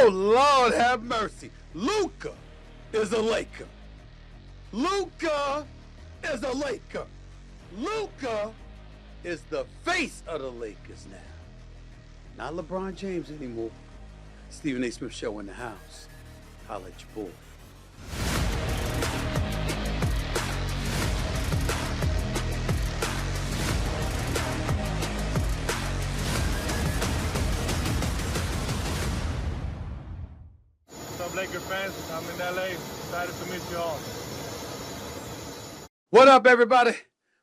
Oh, Lord have mercy. Luka is a Laker. Luka is a Laker. Luka is the face of the Lakers now. Not LeBron James anymore. Stephen A. Smith Show in the house. Holla at your boy. What's up, Laker fans? I'm in LA. Excited to meet you all. What up, everybody?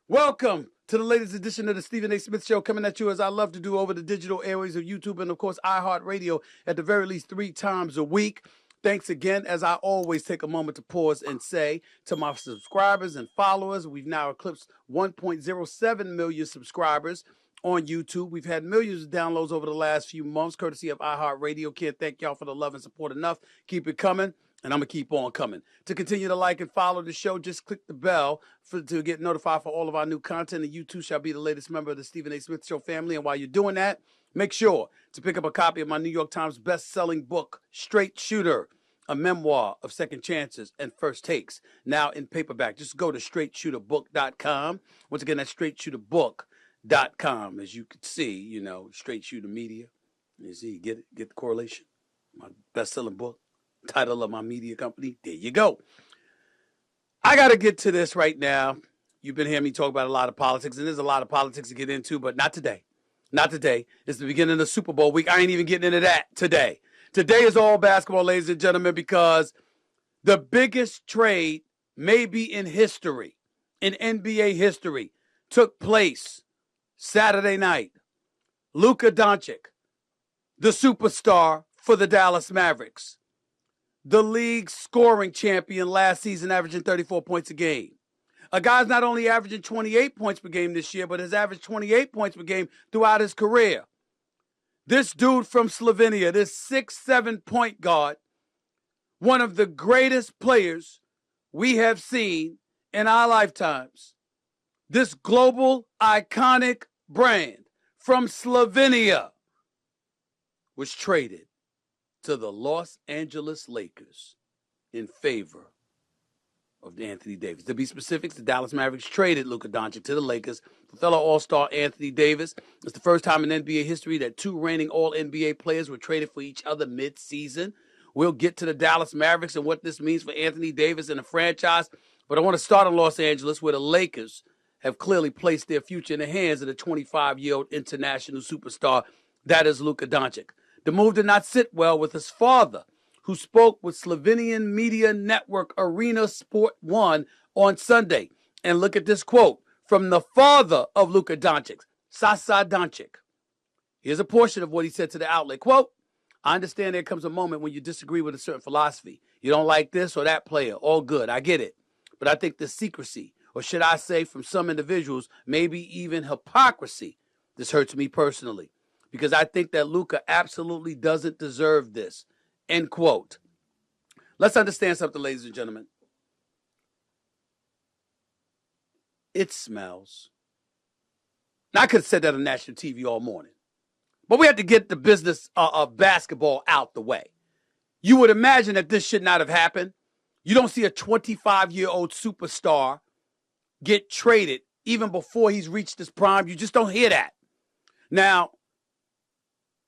Welcome to the latest edition of the Stephen A. Smith Show, coming at you as I love to do over the digital airways of YouTube and, of course, iHeartRadio at the very least 3 times a week. Thanks again, as I always take a moment to pause and say to my subscribers and followers, we've now eclipsed 1.07 million subscribers on YouTube. We've had millions of downloads over the last few months, courtesy of iHeartRadio. Can't thank y'all for the love and support enough. Keep it coming. And I'm going to keep on coming. To continue to like and follow the show, just click the bell to get notified for all of our new content. And you too shall be the latest member of the Stephen A. Smith Show family. And while you're doing that, make sure to pick up a copy of my New York Times best-selling book, Straight Shooter, a memoir of second chances and first takes, now in paperback. Just go to straightshooterbook.com. Once again, that's straightshooterbook.com. As you can see, you know, Straight Shooter Media. You see, get it? Get the correlation? My best-selling book. Title of my media company. There you go. I got to get to this right now. You've been hearing me talk about a lot of politics, and there's a lot of politics to get into, but not today. Not today. It's the beginning of the Super Bowl week. I ain't even getting into that today. Today is all basketball, ladies and gentlemen, because the biggest trade maybe in history, in NBA history, took place Saturday night. Luka Doncic, the superstar for the Dallas Mavericks, the league scoring champion last season, averaging 34 points a game. A guy's not only averaging 28 points per game this year, but has averaged 28 points per game throughout his career. This dude from Slovenia, this 6'7" point guard, one of the greatest players we have seen in our lifetimes. This global iconic brand from Slovenia was traded to the Los Angeles Lakers in favor of Anthony Davis. To be specific, the Dallas Mavericks traded Luka Doncic to the Lakers for fellow All-Star Anthony Davis. It's the first time in NBA history that 2 reigning All-NBA players were traded for each other mid-season. We'll get to the Dallas Mavericks and what this means for Anthony Davis and the franchise, but I want to start in Los Angeles, where the Lakers have clearly placed their future in the hands of the 25-year-old international superstar, that is Luka Doncic. The move did not sit well with his father, who spoke with Slovenian media network Arena Sport 1 on Sunday. And look at this quote from the father of Luka Doncic, Sasa Doncic. Here's a portion of what he said to the outlet. Quote, I understand there comes a moment when you disagree with a certain philosophy. You don't like this or that player. All good. I get it. But I think the secrecy, or should I say from some individuals, maybe even hypocrisy, this hurts me personally. Because I think that Luka absolutely doesn't deserve this. End quote. Let's understand something, ladies and gentlemen. It smells. Now, I could have said that on national TV all morning. But we had to get the business of basketball out the way. You would imagine that this should not have happened. You don't see a 25-year-old superstar get traded even before he's reached his prime. You just don't hear that. Now,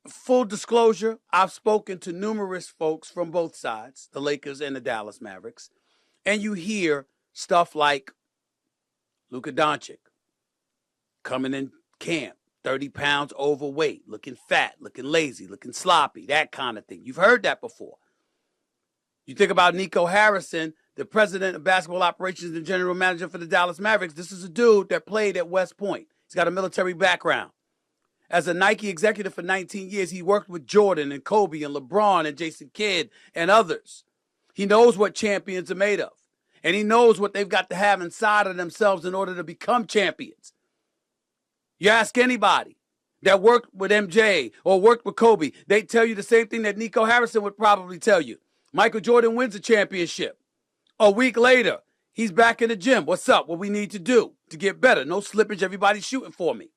full disclosure, I've spoken to numerous folks from both sides, the Lakers and the Dallas Mavericks, and you hear stuff like Luka Doncic coming in camp, 30 pounds overweight, looking fat, looking lazy, looking sloppy, that kind of thing. You've heard that before. You think about Nico Harrison, the president of basketball operations and general manager for the Dallas Mavericks. This is a dude that played at West Point. He's got a military background. As a Nike executive for 19 years, he worked with Jordan and Kobe and LeBron and Jason Kidd and others. He knows what champions are made of. And he knows what they've got to have inside of themselves in order to become champions. You ask anybody that worked with MJ or worked with Kobe, they tell you the same thing that Nico Harrison would probably tell you. Michael Jordan wins a championship. A week later, he's back in the gym. What's up? What we need to do to get better? No slippage. Everybody's shooting for me.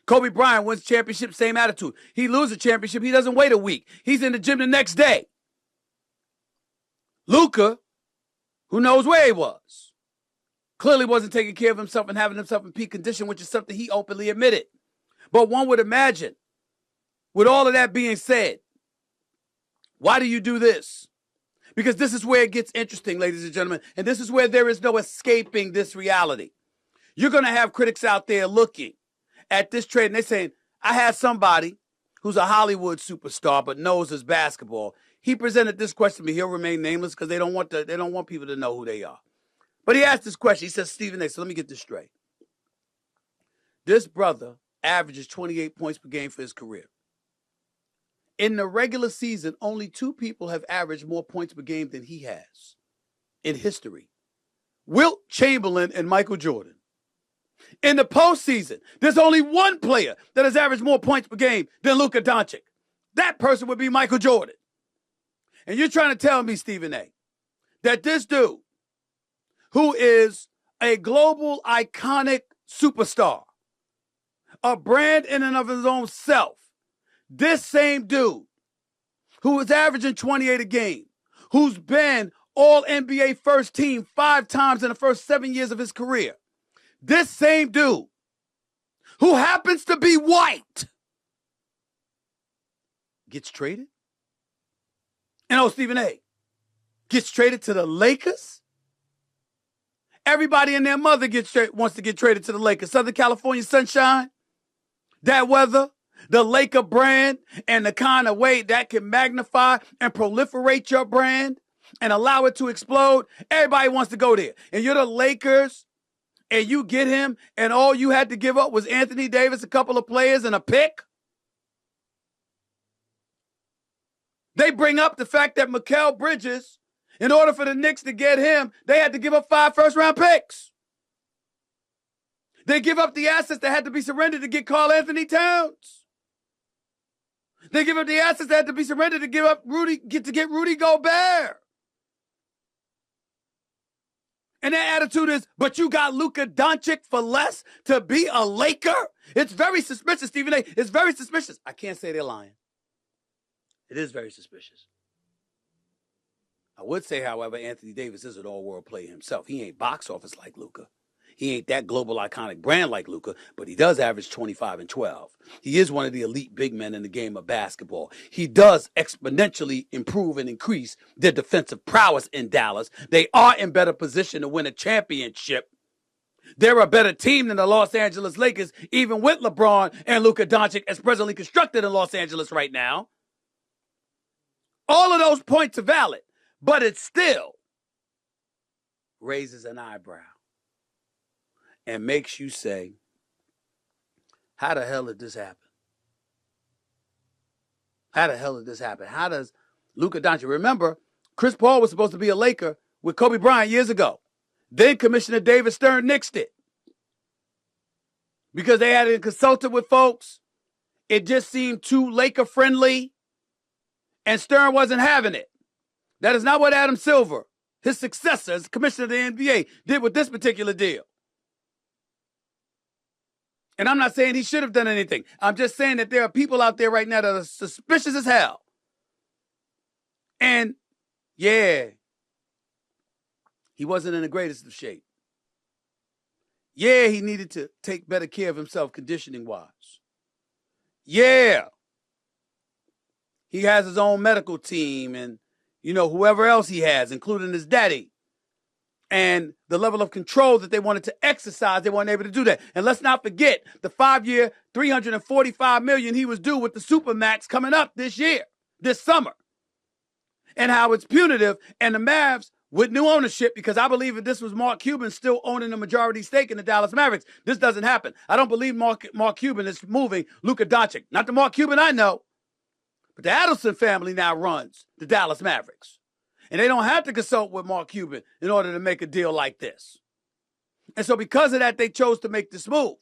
Kobe Bryant wins championship, same attitude. He loses a championship. He doesn't wait a week. He's in the gym the next day. Luka, who knows where he was, clearly wasn't taking care of himself and having himself in peak condition, which is something he openly admitted. But one would imagine, with all of that being said, why do you do this? Because this is where it gets interesting, ladies and gentlemen, and this is where there is no escaping this reality. You're going to have critics out there looking at this trade, and they're saying, I had somebody who's a Hollywood superstar but knows his basketball. He presented this question to me. He'll remain nameless because they don't want people to know who they are. But he asked this question. He says, Stephen A., so let me get this straight. This brother averages 28 points per game for his career. In the regular season, only 2 people have averaged more points per game than he has in history. Wilt Chamberlain and Michael Jordan. In the postseason, there's only 1 player that has averaged more points per game than Luka Doncic. That person would be Michael Jordan. And you're trying to tell me, Stephen A., that this dude, who is a global iconic superstar, a brand in and of his own self, this same dude who is averaging 28 a game, who's been all NBA first team 5 times in the first 7 years of his career, this same dude who happens to be white gets traded? And Stephen A. gets traded to the Lakers? Everybody and their mother wants to get traded to the Lakers. Southern California sunshine, that weather, the Laker brand, and the kind of way that can magnify and proliferate your brand and allow it to explode. Everybody wants to go there. And you're the Lakers, and you get him, and all you had to give up was Anthony Davis, a couple of players, and a pick? They bring up the fact that Mikal Bridges, in order for the Knicks to get him, they had to give up 5 first-round picks. They give up the assets that had to be surrendered to get Karl Anthony Towns. They give up the assets that had to be surrendered to get Rudy Gobert. And their attitude is, but you got Luka Doncic for less to be a Laker? It's very suspicious, Stephen A. It's very suspicious. I can't say they're lying. It is very suspicious. I would say, however, Anthony Davis is an all-world player himself. He ain't box office like Luka. He ain't that global iconic brand like Luka, but he does average 25 and 12. He is one of the elite big men in the game of basketball. He does exponentially improve and increase their defensive prowess in Dallas. They are in better position to win a championship. They're a better team than the Los Angeles Lakers, even with LeBron and Luka Doncic as presently constructed in Los Angeles right now. All of those points are valid, but it still raises an eyebrow and makes you say, how the hell did this happen? How the hell did this happen? How does Luka Doncic? Remember, Chris Paul was supposed to be a Laker with Kobe Bryant years ago. Then Commissioner David Stern nixed it because they hadn't consulted with folks. It just seemed too Laker friendly, and Stern wasn't having it. That is not what Adam Silver, his successor as commissioner of the NBA, did with this particular deal. And I'm not saying he should have done anything. I'm just saying that there are people out there right now that are suspicious as hell. And yeah, he wasn't in the greatest of shape. Yeah, he needed to take better care of himself conditioning-wise. Yeah, he has his own medical team and, whoever else he has, including his daddy. And the level of control that they wanted to exercise, they weren't able to do that. And let's not forget the 5-year, $345 million he was due with the Supermax coming up this summer. And how it's punitive. And the Mavs, with new ownership, because I believe if this was Mark Cuban still owning a majority stake in the Dallas Mavericks, this doesn't happen. I don't believe Mark Cuban is moving Luka Doncic. Not the Mark Cuban I know. But the Adelson family now runs the Dallas Mavericks. And they don't have to consult with Mark Cuban in order to make a deal like this. And so because of that, they chose to make this move.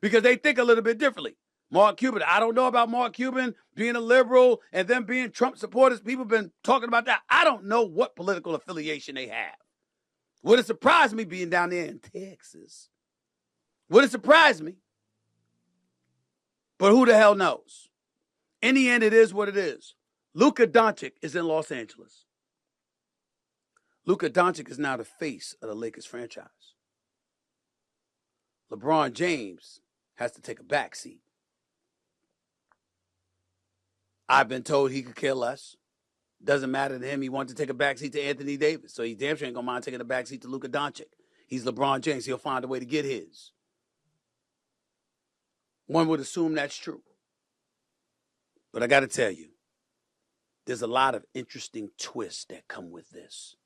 Because they think a little bit differently. Mark Cuban, I don't know about Mark Cuban being a liberal and them being Trump supporters. People have been talking about that. I don't know what political affiliation they have. Would it surprise me being down there in Texas? Would it surprise me? But who the hell knows? In the end, it is what it is. Luka Doncic is in Los Angeles. Luka Doncic is now the face of the Lakers franchise. LeBron James has to take a back seat. I've been told he could care less. Doesn't matter to him. He wants to take a backseat to Anthony Davis. So he damn sure ain't going to mind taking a backseat to Luka Doncic. He's LeBron James. He'll find a way to get his. One would assume that's true. But I got to tell you, there's a lot of interesting twists that come with this.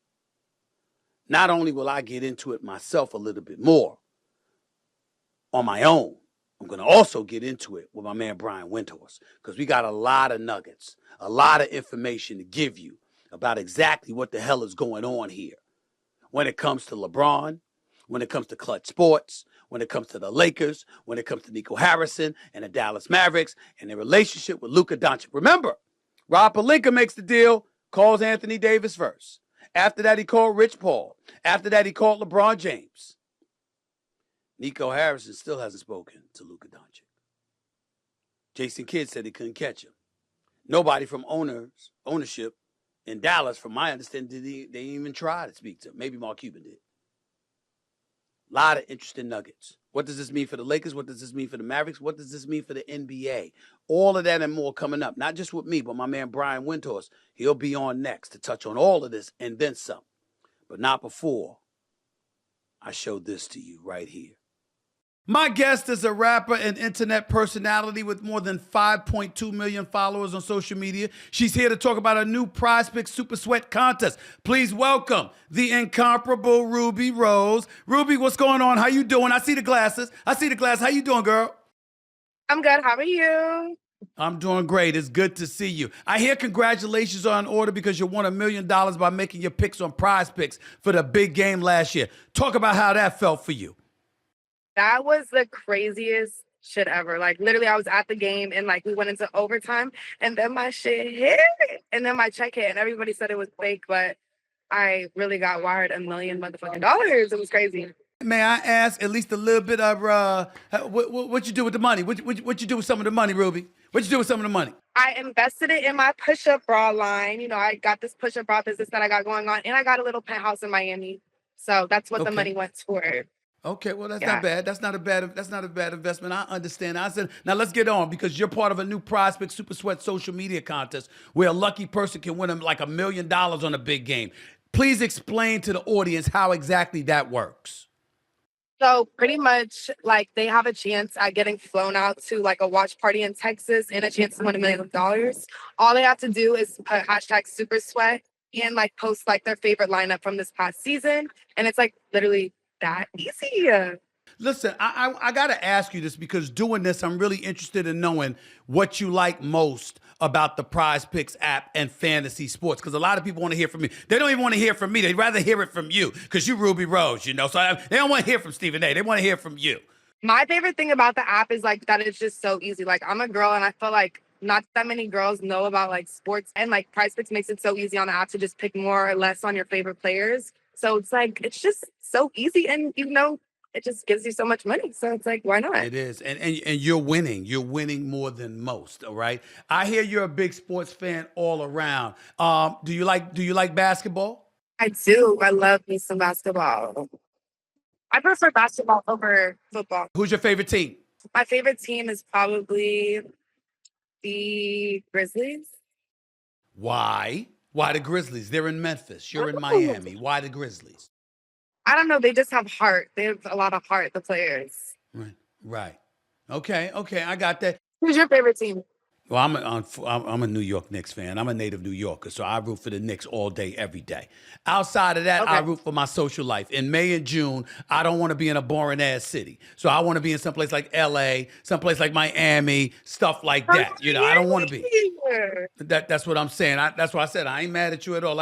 Not only will I get into it myself a little bit more on my own, I'm going to also get into it with my man Brian Windhorst, because we got a lot of nuggets, a lot of information to give you about exactly what the hell is going on here when it comes to LeBron, when it comes to Clutch Sports, when it comes to the Lakers, when it comes to Nico Harrison and the Dallas Mavericks and their relationship with Luka Doncic. Remember, Rob Pelinka makes the deal, calls Anthony Davis first. After that, he called Rich Paul. After that, he called LeBron James. Nico Harrison still hasn't spoken to Luka Doncic. Jason Kidd said he couldn't catch him. Nobody from ownership in Dallas, from my understanding, they even try to speak to him. Maybe Mark Cuban did. A lot of interesting nuggets. What does this mean for the Lakers? What does this mean for the Mavericks? What does this mean for the NBA? All of that and more coming up. Not just with me, but my man Brian Windhorst. He'll be on next to touch on all of this and then some. But not before I show this to you right here. My guest is a rapper and internet personality with more than 5.2 million followers on social media. She's here to talk about a new Prize Picks Super Sweat contest. Please welcome the incomparable Rubi Rose. Ruby, what's going on? How you doing? I see the glasses. How you doing, girl? I'm good. How are you? I'm doing great. It's good to see you. I hear congratulations are in order because you won $1 million by making your picks on Prize Picks for the big game last year. Talk about how that felt for you. That was the craziest shit ever. Like, literally, I was at the game and, like, we went into overtime and then my shit hit and then my check hit and everybody said it was fake, but I really got wired $1 million motherfucking dollars. It was crazy. May I ask at least a little bit of what you do with the money? What you do with some of the money, Ruby? What you do with some of the money? I invested it in my push-up bra line. You know, I got this push-up bra business that I got going on, and I got a little penthouse in Miami. So that's what the money went for. Okay, well, that's not bad. That's not a bad investment. I understand. I said, now let's get on, because you're part of a new Prize Picks Super Sweat social media contest where a lucky person can win like $1 million on a big game. Please explain to the audience how exactly that works. So pretty much, like, they have a chance at getting flown out to like a watch party in Texas and a chance to win $1 million. All they have to do is put hashtag Super Sweat and like post like their favorite lineup from this past season, and it's like literally that easy. Listen, I got to ask you this, because doing this, I'm really interested in knowing what you like most about the Prize Picks app and fantasy sports, because a lot of people want to hear from me. They don't even want to hear from me. They'd rather hear it from you, because you Rubi Rose, you know. So they don't want to hear from Stephen A. They want to hear from you. My favorite thing about the app is like that it's just so easy. Like, I'm a girl and I feel like not that many girls know about like sports, and like Prize Picks makes it so easy on the app to just pick more or less on your favorite players. So it's like, it's just so easy, and you know, it just gives you so much money. So it's like, why not? It is. And you're winning. You're winning more than most, all right? I hear you're a big sports fan all around. Do you like basketball? I do. I love me some basketball. I prefer basketball over football. Who's your favorite team? My favorite team is probably the Grizzlies. Why? Why the Grizzlies? They're in Memphis. You're in Miami. Why the Grizzlies? I don't know. They just have heart. They have a lot of heart, the players. Right. Okay, I got that. Who's your favorite team? Well, I'm a New York Knicks fan. I'm a native New Yorker, so I root for the Knicks all day, every day. Outside of that, Okay. I root for my social life. In May and June, I don't want to be in a boring-ass city. So I want to be in someplace like L.A., someplace like Miami, stuff like that. You know, I don't want to be. That's what I'm saying. That's why I said I ain't mad at you at all.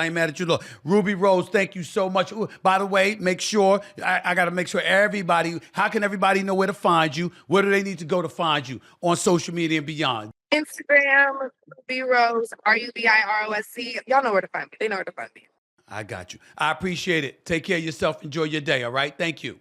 Rubi Rose, thank you so much. Ooh, by the way, make sure, I got to make sure everybody, how can everybody know where to find you? Where do they need to go to find you on social media and beyond? Instagram, Rubi Rose, RUBIROSC. Y'all know where to find me. They know where to find me. I got you. I appreciate it. Take care of yourself. Enjoy your day, all right? Thank you.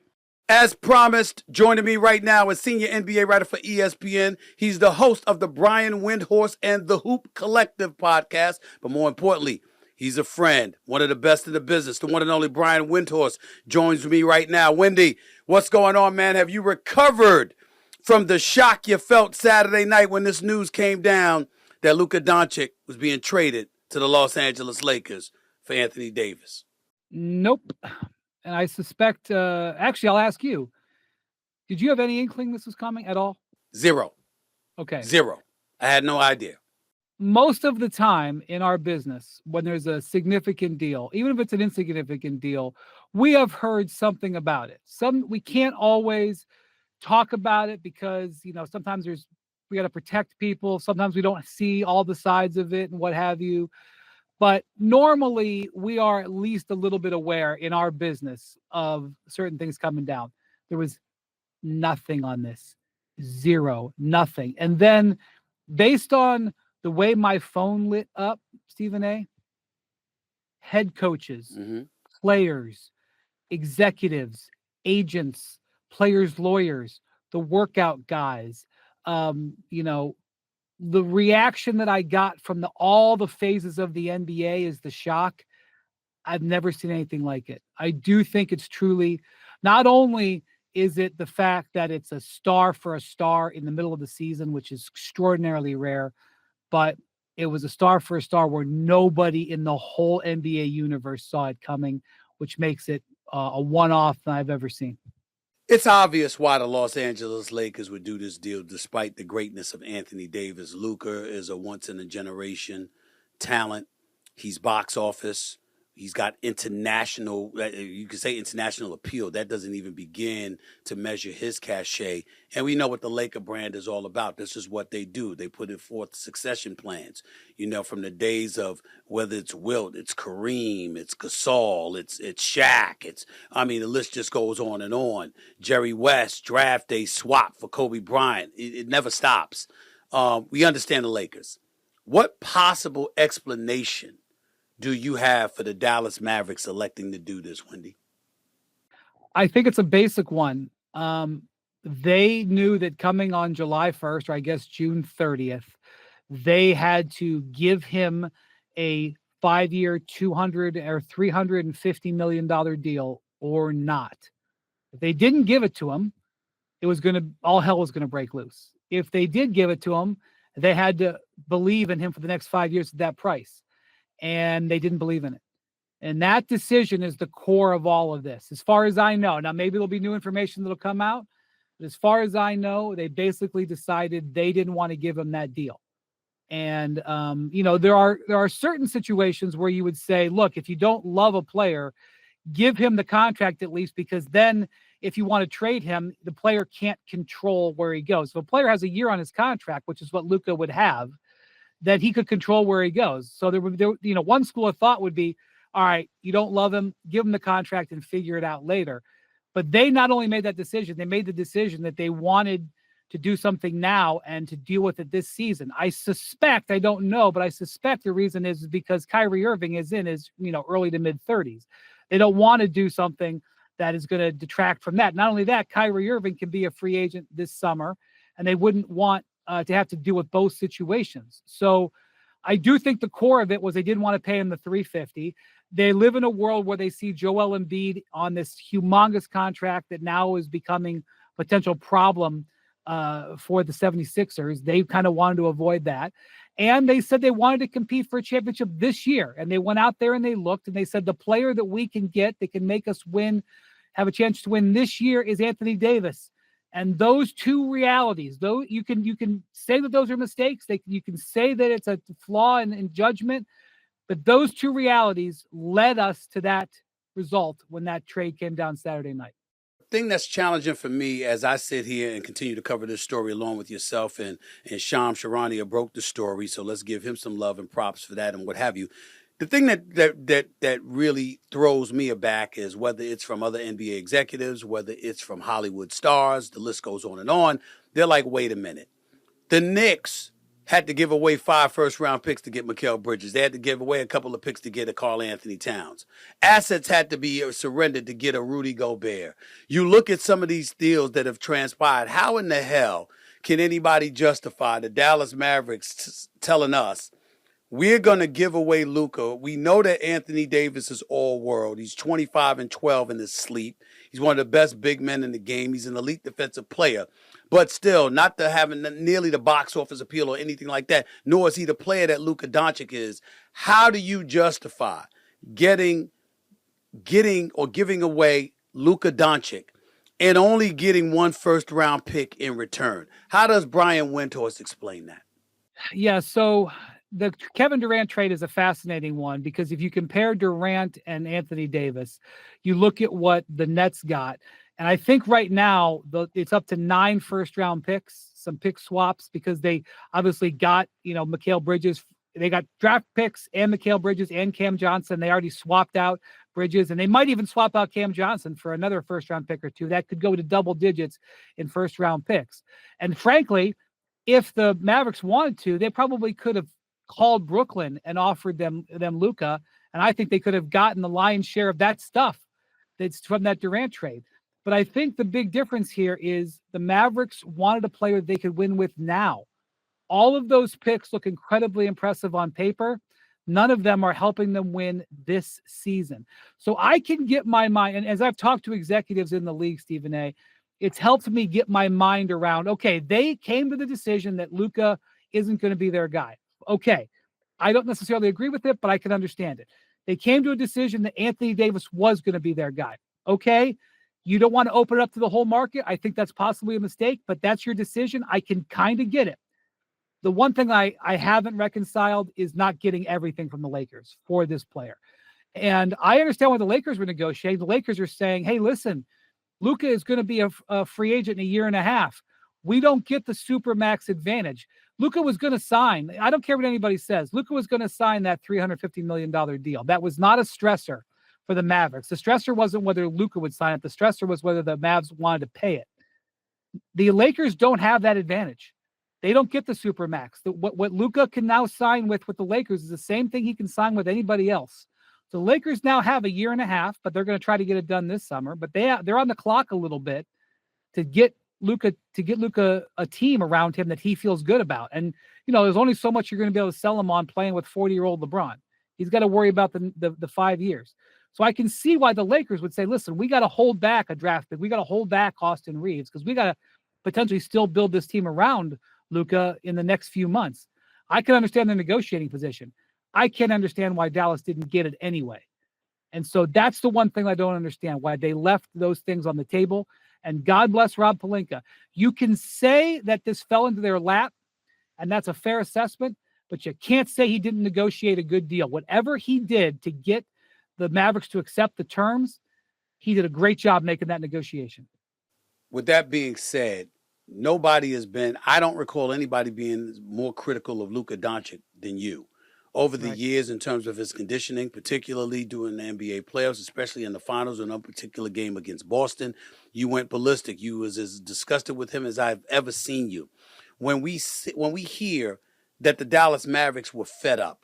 As promised, joining me right now is senior NBA writer for ESPN. He's the host of the Brian Windhorst and the Hoop Collective podcast. But more importantly, He's a friend, one of the best in the business. The one and only Brian Windhorst joins me right now. Wendy, what's going on, man? Have you recovered from the shock you felt Saturday night when this news came down that Luka Doncic was being traded to the Los Angeles Lakers for Anthony Davis? Nope. And I suspect, actually, I'll ask you, did you have any inkling this was coming at all? Zero. Okay. Zero. I had no idea. Most of the time in our business, when there's a significant deal, even if it's an insignificant deal, we have heard something about it. We can't always talk about it because, sometimes we got to protect people. Sometimes we don't see all the sides of it and what have you. But normally we are at least a little bit aware in our business of certain things coming down. There was nothing on this. Zero, nothing. And then based on the way my phone lit up, Stephen A., head coaches, players, executives, agents, players' lawyers, the workout guys, the reaction that I got from all the phases of the NBA is the shock. I've never seen anything like it. I do think it's truly, not only is it the fact that it's a star for a star in the middle of the season, which is extraordinarily rare, but it was a star for a star where nobody in the whole NBA universe saw it coming, which makes it a one-off that I've ever seen. It's obvious why the Los Angeles Lakers would do this deal despite the greatness of Anthony Davis. Luka is a once-in-a-generation talent. He's box office. He's got international, you could say international appeal. That doesn't even begin to measure his cachet. And we know what the Laker brand is all about. This is what they do. They put forth succession plans, from the days of whether it's Wilt, it's Kareem, it's Gasol, it's Shaq. The list just goes on and on. Jerry West, draft day swap for Kobe Bryant. It never stops. We understand the Lakers. What possible explanation do you have for the Dallas Mavericks electing to do this, Wendy? I think it's a basic one. They knew that coming on July 1st, or I guess June 30th, they had to give him a 5-year, $200 or $350 million deal or not. If they didn't give it to him, all hell was going to break loose. If they did give it to him, they had to believe in him for the next 5 years at that price. And they didn't believe in it. And that decision is the core of all of this. As far as I know, now maybe there'll be new information that'll come out, but as far as I know, they basically decided they didn't want to give him that deal. And, there are certain situations where you would say, look, if you don't love a player, give him the contract at least, because then if you want to trade him, the player can't control where he goes. If a player has a year on his contract, which is what Luka would have, that he could control where he goes. So one school of thought would be, all right, you don't love him, give him the contract and figure it out later. But they not only made that decision, they made the decision that they wanted to do something now and to deal with it this season. I don't know, but I suspect the reason is because Kyrie Irving is in his, early to mid 30s. They don't want to do something that is going to detract from that. Not only that, Kyrie Irving can be a free agent this summer, and they wouldn't want to have to deal with both situations. So I do think the core of it was they didn't want to pay him the $350. They live in a world where they see Joel Embiid on this humongous contract that now is becoming a potential problem for the 76ers. They kind of wanted to avoid that. And they said they wanted to compete for a championship this year. And they went out there and they looked and they said the player that we can get that can make us win, have a chance to win this year is Anthony Davis. And those two realities, though, you can say that those are mistakes. You can say that it's a flaw in judgment, but those two realities led us to that result when that trade came down Saturday night. The thing that's challenging for me as I sit here and continue to cover this story along with yourself and Sham Charania broke the story, so let's give him some love and props for that and what have you. The thing that really throws me aback is whether it's from other NBA executives, whether it's from Hollywood stars, the list goes on and on. They're like, wait a minute. The Knicks had to give away 5 first-round picks to get Mikal Bridges. They had to give away a couple of picks to get a Karl Anthony Towns. Assets had to be surrendered to get a Rudy Gobert. You look at some of these deals that have transpired. How in the hell can anybody justify the Dallas Mavericks telling us we're going to give away Luka. We know that Anthony Davis is all world. He's 25-12 in his sleep. He's one of the best big men in the game. He's an elite defensive player. But still, not to having nearly the box office appeal or anything like that, nor is he the player that Luka Doncic is. How do you justify getting or giving away Luka Doncic and only getting one first-round pick in return? How does Brian Windhorst explain that? Yeah, so the Kevin Durant trade is a fascinating one because if you compare Durant and Anthony Davis, you look at what the Nets got. And I think right now it's up to 9 first-round picks, some pick swaps, because they obviously got, Mikal Bridges. They got draft picks and Mikal Bridges and Cam Johnson. They already swapped out Bridges, and they might even swap out Cam Johnson for another first-round pick or two. That could go to double digits in first-round picks. And frankly, if the Mavericks wanted to, they probably could have called Brooklyn and offered them Luka, and I think they could have gotten the lion's share of that stuff that's from that Durant trade. But I think the big difference here is the Mavericks wanted a player they could win with now. All of those picks look incredibly impressive on paper. None of them are helping them win this season. So I can get my mind, and as I've talked to executives in the league, Stephen A., it's helped me get my mind around, okay, they came to the decision that Luka isn't going to be their guy. Okay, I don't necessarily agree with it, but I can understand it. They came to a decision that Anthony Davis was going to be their guy. Okay, you don't want to open it up to the whole market. I think that's possibly a mistake, but that's your decision. I can kind of get it. The one thing I haven't reconciled is not getting everything from the Lakers for this player. And I understand why the Lakers were negotiating. The Lakers are saying, hey, listen, Luka is going to be a free agent in a year and a half. We don't get the Supermax advantage. Luka was going to sign. I don't care what anybody says. Luka was going to sign that $350 million deal. That was not a stressor for the Mavericks. The stressor wasn't whether Luka would sign it. The stressor was whether the Mavs wanted to pay it. The Lakers don't have that advantage. They don't get the Supermax. What Luka can now sign with the Lakers is the same thing he can sign with anybody else. So the Lakers now have a year and a half, but they're going to try to get it done this summer. But they're on the clock a little bit to get Luka a team around him that he feels good about. And there's only so much you're going to be able to sell him on playing with 40-year-old LeBron. He's got to worry about the 5 years. So I can see why the Lakers would say, listen, we got to hold back a draft pick. We got to hold back Austin Reeves because we got to potentially still build this team around Luka in the next few months. I can understand the negotiating position. I can't understand why Dallas didn't get it anyway. And so that's the one thing I don't understand, why they left those things on the table. And God bless Rob Pelinka. You can say that this fell into their lap, and that's a fair assessment, but you can't say he didn't negotiate a good deal. Whatever he did to get the Mavericks to accept the terms, he did a great job making that negotiation. With that being said, I don't recall anybody being more critical of Luka Doncic than you over the years in terms of his conditioning, particularly during the NBA playoffs, especially in the finals or in a particular game against Boston. You went ballistic. You was as disgusted with him as I've ever seen you. When we hear that the Dallas Mavericks were fed up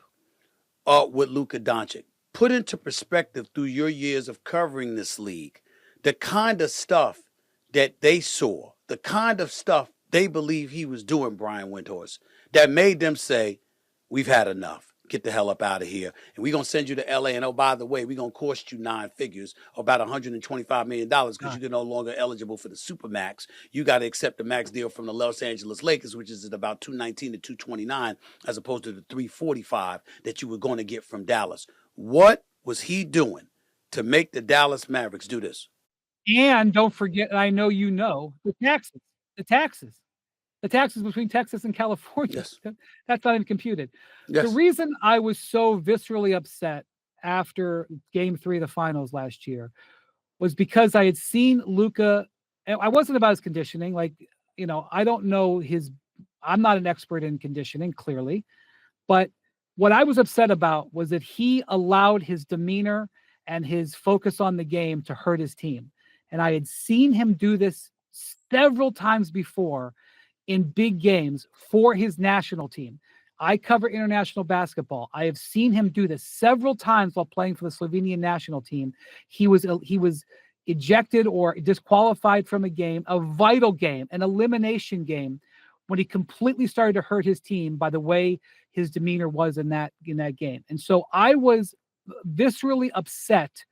with Luka Doncic, put into perspective through your years of covering this league, the kind of stuff that they saw, the kind of stuff they believe he was doing, Brian Windhorst, that made them say, we've had enough. Get the hell up out of here. And we're going to send you to LA. And oh, by the way, we're going to cost you 9 figures, or about $125 million, because you're no longer eligible for the Supermax. You got to accept the max deal from the Los Angeles Lakers, which is at about $219 to $229, as opposed to the $345 that you were going to get from Dallas. What was he doing to make the Dallas Mavericks do this? And don't forget, I know the taxes. The taxes between Texas and California. Yes. That's not even computed. Yes. The reason I was so viscerally upset after Game 3 of the finals last year was because I had seen Luka. I wasn't about his conditioning. I don't know I'm not an expert in conditioning, clearly. But what I was upset about was that he allowed his demeanor and his focus on the game to hurt his team. And I had seen him do this several times before in big games for his national team. I cover international basketball. I have seen him do this several times while playing for the Slovenian national team. He was ejected or disqualified from a game, a vital game, an elimination game, when he completely started to hurt his team by the way his demeanor was in that game. And so I was viscerally upset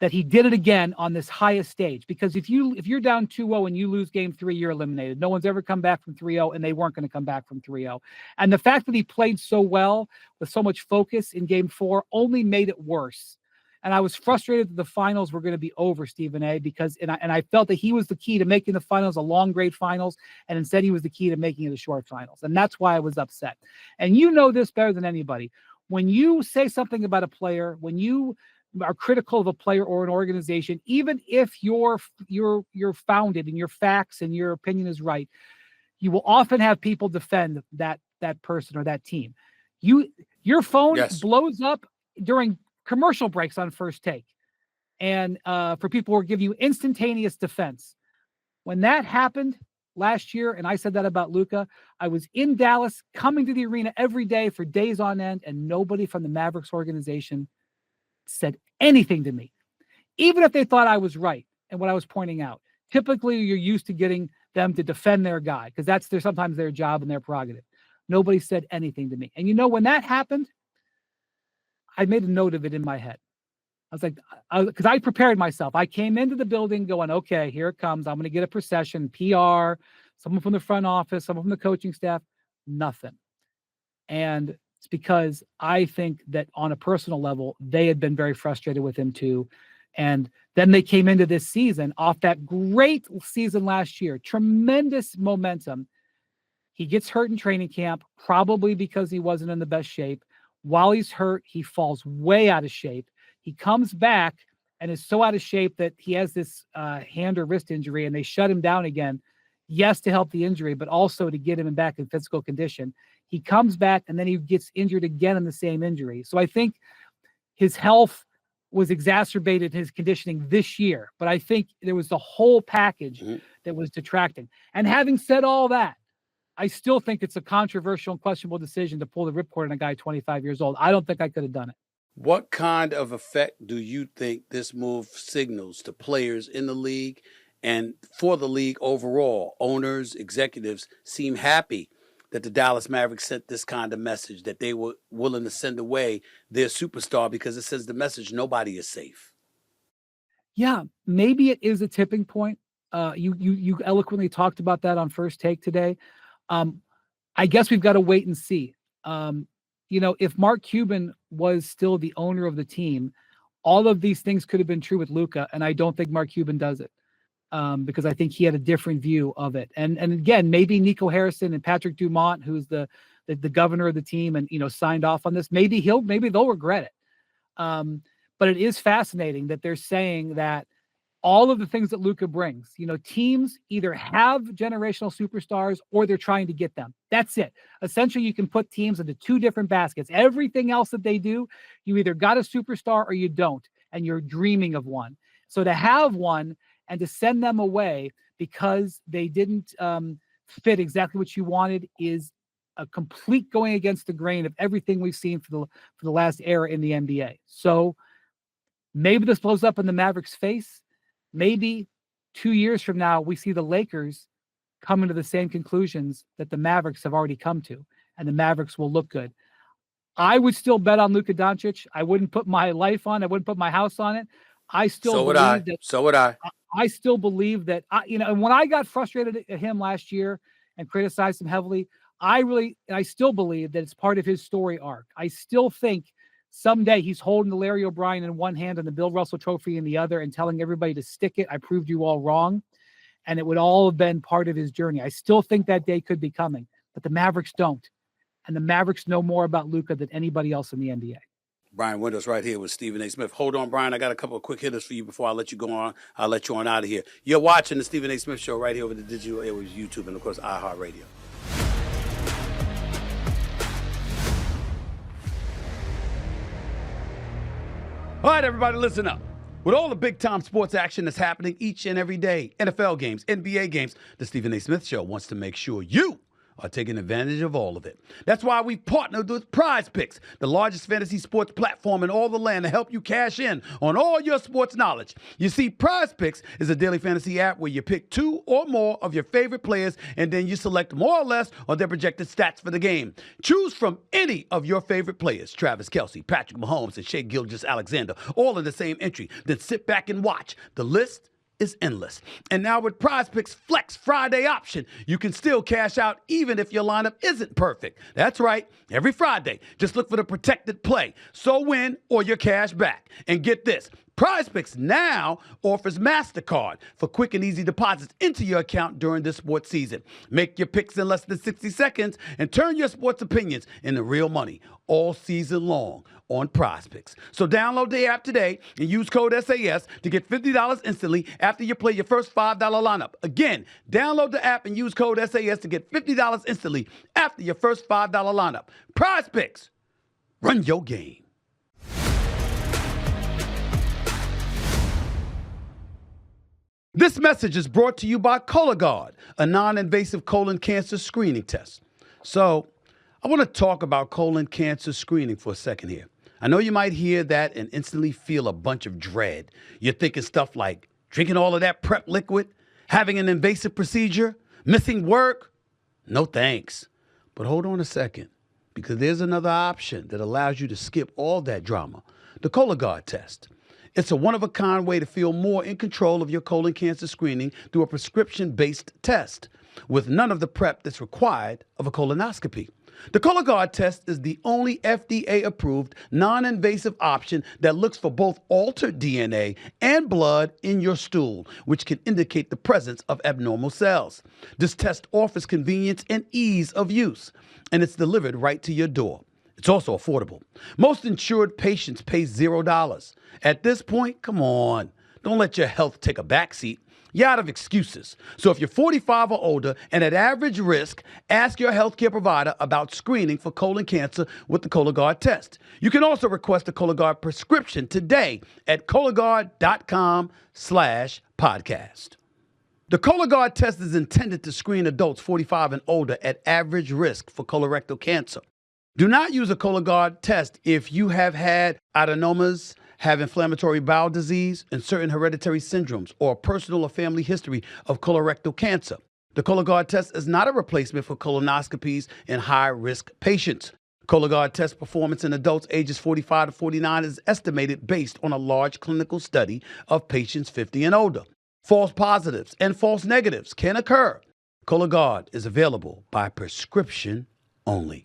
that he did it again on this highest stage, because if you're down 2-0 and you lose game 3, you're eliminated. No one's ever come back from 3-0, and they weren't going to come back from 3-0. And the fact that he played so well with so much focus in game 4 only made it worse. And I was frustrated that the finals were going to be over, Stephen A, because I felt that he was the key to making the finals a long, great finals, and instead he was the key to making it a short finals. And that's why I was upset. And you know this better than anybody. When you say something about a player, when you are critical of a player or an organization, even if you're founded and your facts and your opinion is right, you will often have people defend that person or that team. Your phone blows up during commercial breaks on First Take, and for people who are giving you instantaneous defense. When that happened last year, and I said that about Luka, I was in Dallas, coming to the arena every day for days on end, and nobody from the Mavericks organization said anything to me, even if they thought I was right and what I was pointing out. Typically, you're used to getting them to defend their guy, because that's sometimes their job and their prerogative. Nobody said anything to me. And when that happened, I made a note of it in my head. I was like, because I prepared myself. I came into the building going, okay, here it comes. I'm going to get a procession, PR, someone from the front office, someone from the coaching staff, nothing. And it's because I think that on a personal level, they had been very frustrated with him too. And then they came into this season off that great season last year, tremendous momentum. He gets hurt in training camp, probably because he wasn't in the best shape. While he's hurt, he falls way out of shape. He comes back and is so out of shape that he has this hand or wrist injury, and they shut him down again. Yes, to help the injury, but also to get him back in physical condition. He comes back and then he gets injured again in the same injury. So I think his health was exacerbated in his conditioning this year, but I think there was the whole package that was detracting. And having said all that, I still think it's a controversial and questionable decision to pull the ripcord on a guy 25 years old. I don't think I could have done it. What kind of effect do you think this move signals to players in the league and for the league overall? Owners, executives seem happy that the Dallas Mavericks sent this kind of message, that they were willing to send away their superstar, because it sends the message nobody is safe. Yeah, maybe it is a tipping point. You eloquently talked about that on First Take today. I guess we've got to wait and see. If Mark Cuban was still the owner of the team, all of these things could have been true with Luka, and I don't think Mark Cuban does it. Because I think he had a different view of it. And again, maybe Nico Harrison and Patrick Dumont, who's the governor of the team and, signed off on this, maybe they'll regret it. But it is fascinating that they're saying that all of the things that Luka brings, teams either have generational superstars or they're trying to get them. That's it. Essentially, you can put teams into two different baskets. Everything else that they do, you either got a superstar or you don't, and you're dreaming of one. So to have one and to send them away because they didn't fit exactly what you wanted is a complete going against the grain of everything we've seen for the last era in the NBA. So maybe this blows up in the Mavericks' face. Maybe 2 years from now, we see the Lakers come into the same conclusions that the Mavericks have already come to, and the Mavericks will look good. I would still bet on Luka Doncic. I wouldn't put my life on. I wouldn't put my house on it. So would I. I still believe that, and when I got frustrated at him last year and criticized him heavily, I still believe that it's part of his story arc. I still think someday he's holding the Larry O'Brien in one hand and the Bill Russell trophy in the other and telling everybody to stick it. I proved you all wrong. And it would all have been part of his journey. I still think that day could be coming, but the Mavericks don't. And the Mavericks know more about Luka than anybody else in the NBA. Brian Windhorst right here with Stephen A. Smith. Hold on, Brian. I got a couple of quick hitters for you before I let you go on. I'll let you on out of here. You're watching the Stephen A. Smith Show right here over the digital airwaves, YouTube, and, of course, iHeartRadio. All right, everybody, listen up. With all the big-time sports action that's happening each and every day, NFL games, NBA games, the Stephen A. Smith Show wants to make sure you are taking advantage of all of it. That's why we partnered with Prize Picks, the largest fantasy sports platform in all the land, to help you cash in on all your sports knowledge. You see, Prize Picks is a daily fantasy app where you pick 2 or more of your favorite players, and then you select more or less on their projected stats for the game. Choose from any of your favorite players, Travis Kelce, Patrick Mahomes, and Shea Gilgeous-Alexander, all in the same entry. Then sit back and watch. The list is endless. And now with Prize Picks Flex Friday option, you can still cash out even if your lineup isn't perfect. That's right. Every Friday, just look for the protected play. So win or your cash back. And get this, Prize Picks now offers MasterCard for quick and easy deposits into your account during this sports season. Make your picks in less than 60 seconds and turn your sports opinions into real money all season long on Prize Picks. So download the app today and use code SAS to get $50 instantly after you play your first $5 lineup. Again, download the app and use code SAS to get $50 instantly after your first $5 lineup. Prize Picks. Run your game. This message is brought to you by Cologuard, a non-invasive colon cancer screening test. So, I want to talk about colon cancer screening for a second here. I know you might hear that and instantly feel a bunch of dread. You're thinking stuff like drinking all of that prep liquid, having an invasive procedure, missing work. No thanks. But hold on a second, because there's another option that allows you to skip all that drama, the Cologuard test. It's a one-of-a-kind way to feel more in control of your colon cancer screening through a prescription-based test with none of the prep that's required of a colonoscopy. The Cologuard test is the only FDA-approved, non-invasive option that looks for both altered DNA and blood in your stool, which can indicate the presence of abnormal cells. This test offers convenience and ease of use, and it's delivered right to your door. It's also affordable. Most insured patients pay $0. At this point, come on, don't let your health take a backseat. You're out of excuses. So if you're 45 or older and at average risk, ask your healthcare provider about screening for colon cancer with the Cologuard test. You can also request a Cologuard prescription today at Cologuard.com/podcast. The Cologuard test is intended to screen adults 45 and older at average risk for colorectal cancer. Do not use a Cologuard test if you have had adenomas, have inflammatory bowel disease, and certain hereditary syndromes, or a personal or family history of colorectal cancer. The Cologuard test is not a replacement for colonoscopies in high-risk patients. Cologuard test performance in adults ages 45 to 49 is estimated based on a large clinical study of patients 50 and older. False positives and false negatives can occur. Cologuard is available by prescription only.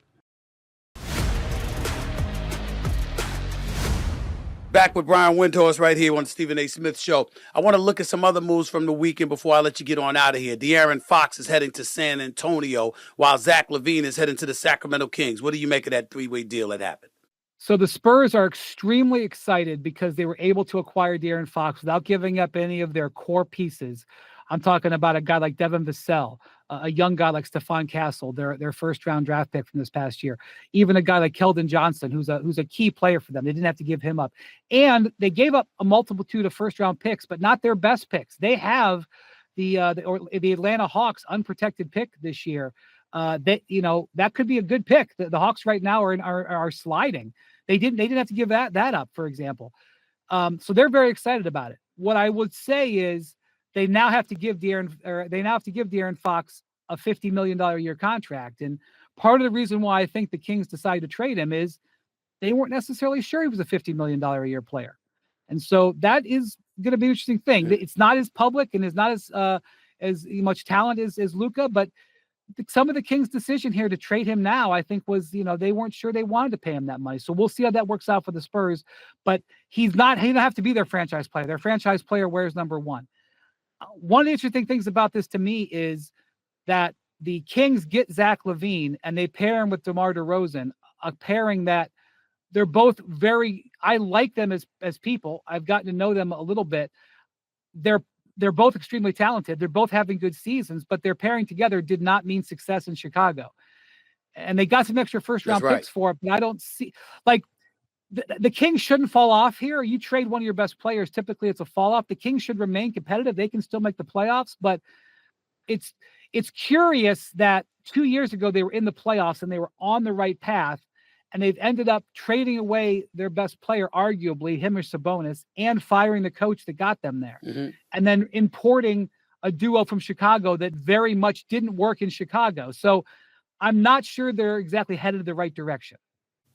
Back with Brian Windhorst right here on the Stephen A. Smith Show. I want to look at some other moves from the weekend before I let you get on out of here. De'Aaron Fox is heading to San Antonio, while Zach LaVine is heading to the Sacramento Kings. What do you make of that three-way deal that happened? So the Spurs are extremely excited because they were able to acquire De'Aaron Fox without giving up any of their core pieces. I'm talking about a guy like Devin Vassell, a young guy like Stephon Castle, their first-round draft pick from this past year. Even a guy like Keldon Johnson, who's a key player for them. They didn't have to give him up. And they gave up a multitude of first-round picks, but not their best picks. They have the Atlanta Hawks unprotected pick this year. That could be a good pick. The Hawks right now are sliding. They didn't have to give that up, for example. So they're very excited about it. What I would say is, they now have to give De'Aaron Fox a $50 million a year contract. And part of the reason why I think the Kings decided to trade him is they weren't necessarily sure he was a $50 million a year player. And so that is going to be an interesting thing. It's not as public and is not as much talent as Luka, but some of the Kings' decision here to trade him now, I think was, they weren't sure they wanted to pay him that money. So we'll see how that works out for the Spurs, but he doesn't have to be their franchise player. Their franchise player wears number one. One of the interesting things about this to me is that the Kings get Zach LaVine and they pair him with DeMar DeRozan, a pairing that they're both I like them as people. I've gotten to know them a little bit. They're both extremely talented. They're both having good seasons, but their pairing together did not mean success in Chicago. And they got some extra first-round picks for it, but I don't see the Kings shouldn't fall off here. You trade one of your best players, typically it's a fall off. The Kings should remain competitive. They can still make the playoffs, but it's it's curious that 2 years ago they were in the playoffs and they were on the right path, and they've ended up trading away their best player, arguably him or Sabonis, and firing the coach that got them there, and then importing a duo from Chicago that very much didn't work in Chicago. So I'm not sure they're exactly headed in the right direction.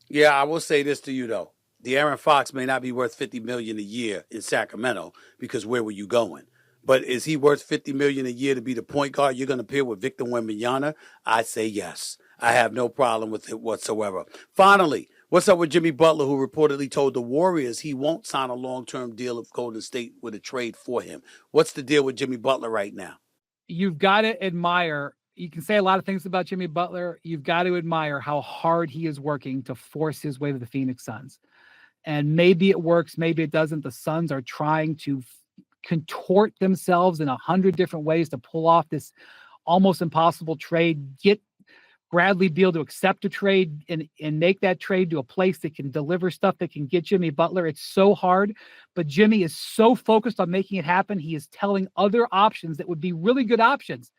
Yeah, I will say this to you though. De'Aaron Fox may not be worth $50 million a year in Sacramento, because where were you going? But is he worth $50 million a year to be the point guard you're going to pair with Victor Wembanyama? I say yes. I have no problem with it whatsoever. Finally, what's up with Jimmy Butler, who reportedly told the Warriors he won't sign a long-term deal if Golden State with a trade for him? What's the deal with Jimmy Butler right now? You've got to admire. You can say a lot of things about Jimmy Butler. You've got to admire how hard he is working to force his way to the Phoenix Suns. And maybe it works, maybe it doesn't. The Suns are trying to contort themselves in 100 different ways to pull off this almost impossible trade, get Bradley Beal to accept a trade and make that trade to a place that can deliver stuff that can get Jimmy Butler. It's so hard, but Jimmy is so focused on making it happen. He is telling other options that would be really good options.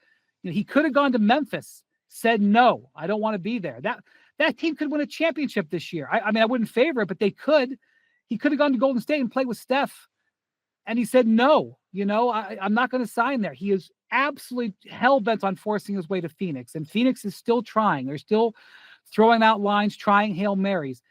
He could have gone to Memphis, said, no, I don't want to be there. That team could win a championship this year. I mean, I wouldn't favor it, but they could. He could have gone to Golden State and played with Steph. And he said, no, I'm not going to sign there. He is absolutely hell-bent on forcing his way to Phoenix. And Phoenix is still trying. They're still throwing out lines, trying Hail Marys.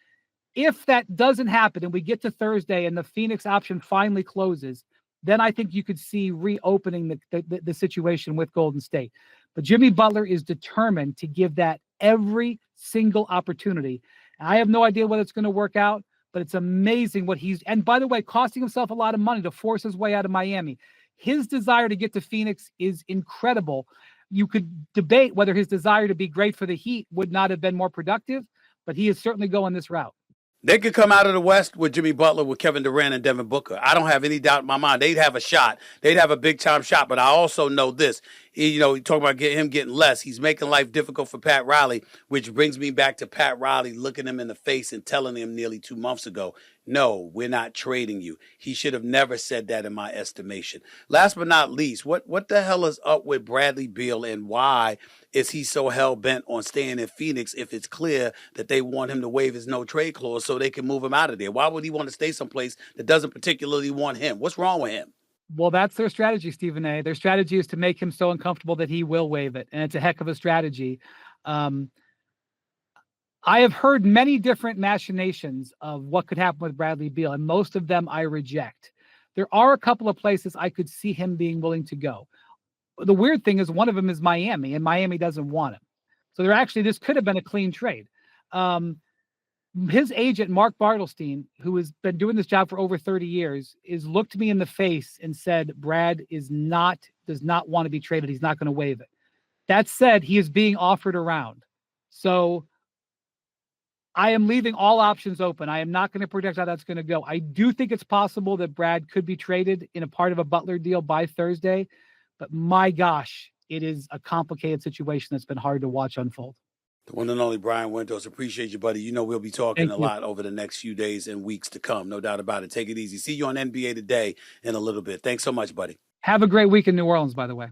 If that doesn't happen and we get to Thursday and the Phoenix option finally closes, then I think you could see reopening the situation with Golden State. But Jimmy Butler is determined to give that every single opportunity. And I have no idea whether it's going to work out, but it's amazing what and by the way, costing himself a lot of money to force his way out of Miami. His desire to get to Phoenix is incredible. You could debate whether his desire to be great for the Heat would not have been more productive, but he is certainly going this route. They could come out of the West with Jimmy Butler, with Kevin Durant and Devin Booker. I don't have any doubt in my mind. They'd have a shot. They'd have a big-time shot. But I also know this. You talk about him getting less. He's making life difficult for Pat Riley, which brings me back to Pat Riley looking him in the face and telling him nearly 2 months ago, no, we're not trading you. He should have never said that in my estimation. Last but not least, what the hell is up with Bradley Beal, and why is he so hell-bent on staying in Phoenix if it's clear that they want him to waive his no-trade clause so they can move him out of there? Why would he want to stay someplace that doesn't particularly want him? What's wrong with him? Well, that's their strategy, Stephen A. Their strategy is to make him so uncomfortable that he will waive it, and it's a heck of a strategy. I have heard many different machinations of what could happen with Bradley Beal, and most of them I reject. There are a couple of places I could see him being willing to go. The weird thing is one of them is Miami, and Miami doesn't want him. So this could have been a clean trade. His agent, Mark Bartelstein, who has been doing this job for over 30 years, is looked me in the face and said, Brad does not want to be traded. He's not going to waive it. That said, he is being offered around. So I am leaving all options open. I am not going to predict how that's going to go. I do think it's possible that Brad could be traded in a part of a Butler deal by Thursday, but my gosh, it is a complicated situation that's been hard to watch unfold. The one and only Brian Windhorst. Appreciate you, buddy. We'll be talking a lot over the next few days and weeks to come. No doubt about it. Take it easy. See you on NBA Today in a little bit. Thanks so much, buddy. Have a great week in New Orleans, by the way.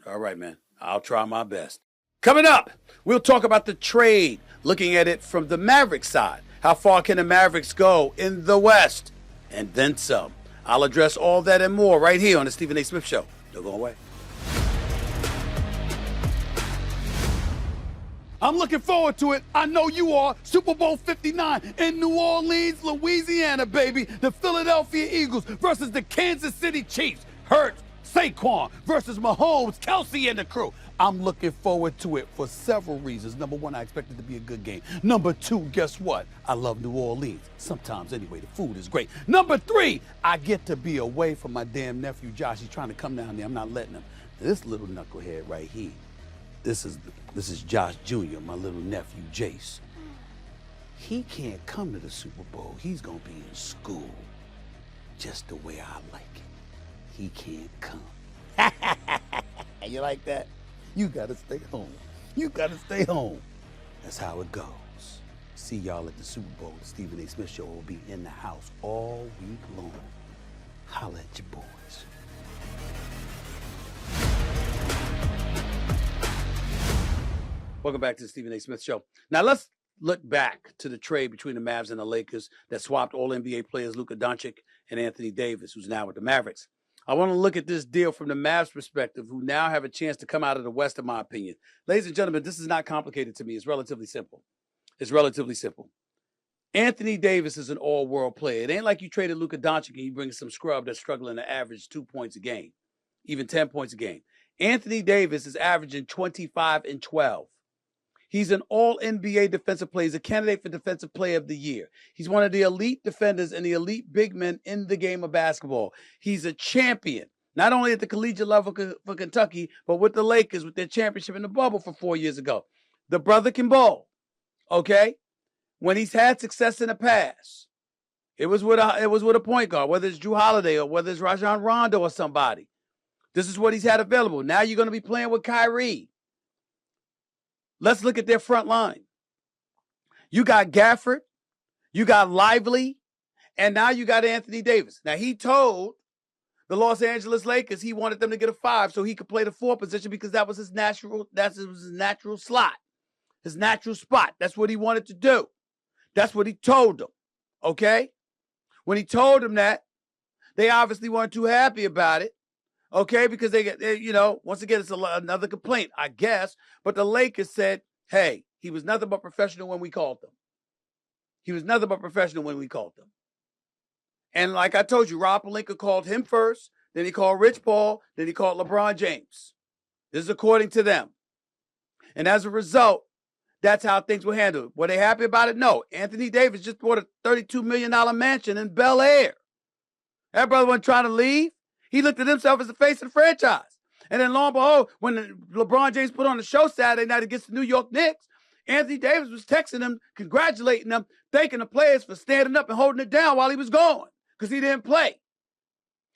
All right, man. I'll try my best. Coming up, we'll talk about the trade, looking at it from the Mavericks side. How far can the Mavericks go in the West? And then some. I'll address all that and more right here on the Stephen A. Smith Show. Don't go away. I'm looking forward to it. I know you are. Super Bowl 59 in New Orleans, Louisiana, baby. The Philadelphia Eagles versus the Kansas City Chiefs. Hurts, Saquon versus Mahomes, Kelsey, and the crew. I'm looking forward to it for several reasons. Number one, I expect it to be a good game. Number two, guess what? I love New Orleans. Sometimes anyway, the food is great. Number three, I get to be away from my damn nephew Josh. He's trying to come down there. I'm not letting him. This little knucklehead right here. This is Josh Jr., my little nephew, Jace. He can't come to the Super Bowl. He's going to be in school just the way I like it. He can't come. You like that? You got to stay home. You got to stay home. That's how it goes. See y'all at the Super Bowl. The Stephen A. Smith Show will be in the house all week long. Holla at your boys. Welcome back to the Stephen A. Smith Show. Now let's look back to the trade between the Mavs and the Lakers that swapped all NBA players Luka Doncic and Anthony Davis, who's now with the Mavericks. I want to look at this deal from the Mavs perspective, who now have a chance to come out of the West, in my opinion. Ladies and gentlemen, this is not complicated to me. It's relatively simple. Anthony Davis is an all-world player. It ain't like you traded Luka Doncic and you bring some scrub that's struggling to average 2 points a game, even 10 points a game. Anthony Davis is averaging 25 and 12. He's an all-NBA defensive player. He's a candidate for Defensive Player of the Year. He's one of the elite defenders and the elite big men in the game of basketball. He's a champion, not only at the collegiate level for Kentucky, but with the Lakers, with their championship in the bubble for 4 years ago. The brother can ball, okay? When he's had success in the past, it was with a point guard, whether it's Drew Holiday or whether it's Rajon Rondo or somebody. This is what he's had available. Now you're going to be playing with Kyrie. Let's look at their front line. You got Gafford, you got Lively, and now you got Anthony Davis. Now, he told the Los Angeles Lakers he wanted them to get a 5 so he could play the 4 position because that was his natural slot, his natural spot. That's what he wanted to do. That's what he told them, okay? When he told them that, they obviously weren't too happy about it. Okay, because they once again, it's another complaint, I guess. But the Lakers said, hey, he was nothing but professional when we called them. And like I told you, Rob Pelinka called him first, then he called Rich Paul, then he called LeBron James. This is according to them. And as a result, that's how things were handled. Were they happy about it? No. Anthony Davis just bought a $32 million mansion in Bel Air. That brother wasn't trying to leave. He looked at himself as the face of the franchise. And then lo and behold, when LeBron James put on the show Saturday night against the New York Knicks, Anthony Davis was texting him, congratulating them, thanking the players for standing up and holding it down while he was gone because he didn't play.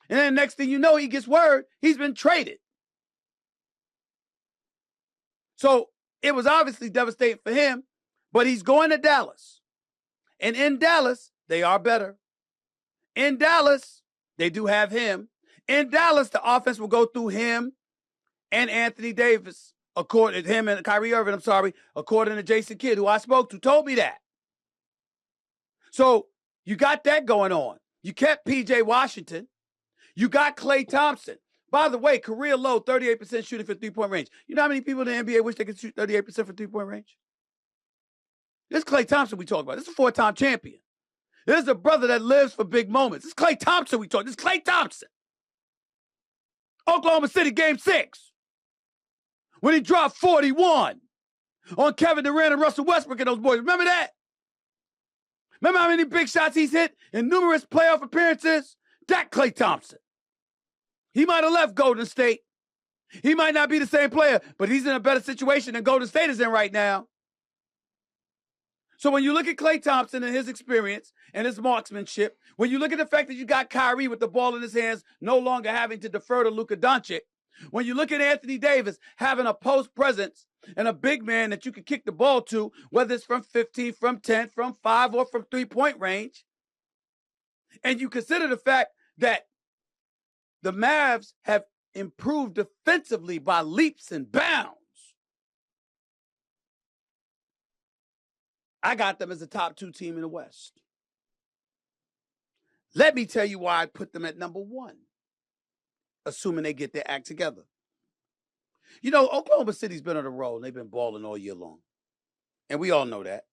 And then next thing you know, he gets word he's been traded. So it was obviously devastating for him, but he's going to Dallas. And in Dallas, they are better. In Dallas, they do have him. In Dallas, the offense will go through him and Anthony Davis, according to him and Kyrie Irving, according to Jason Kidd, who I spoke to, told me that. So you got that going on. You kept P.J. Washington. You got Klay Thompson. By the way, career low, 38% shooting for three-point range. You know how many people in the NBA wish they could shoot 38% for three-point range? This is Klay Thompson we talk about. This is a 4-time champion. This is a brother that lives for big moments. This is Klay Thompson we talk. This is Klay Thompson. Oklahoma City, Game 6. When he dropped 41 on Kevin Durant and Russell Westbrook and those boys. Remember that? Remember how many big shots he's hit in numerous playoff appearances? That Klay Thompson. He might have left Golden State. He might not be the same player, but he's in a better situation than Golden State is in right now. So when you look at Klay Thompson and his experience and his marksmanship, when you look at the fact that you got Kyrie with the ball in his hands, no longer having to defer to Luka Doncic, when you look at Anthony Davis having a post presence and a big man that you can kick the ball to, whether it's from 15, from 10, from 5, or from 3-point range, and you consider the fact that the Mavs have improved defensively by leaps and bounds, I got them as a top 2 team in the West. Let me tell you why I put them at number 1, assuming they get their act together. You know, Oklahoma City's been on the roll, and they've been balling all year long. And we all know that.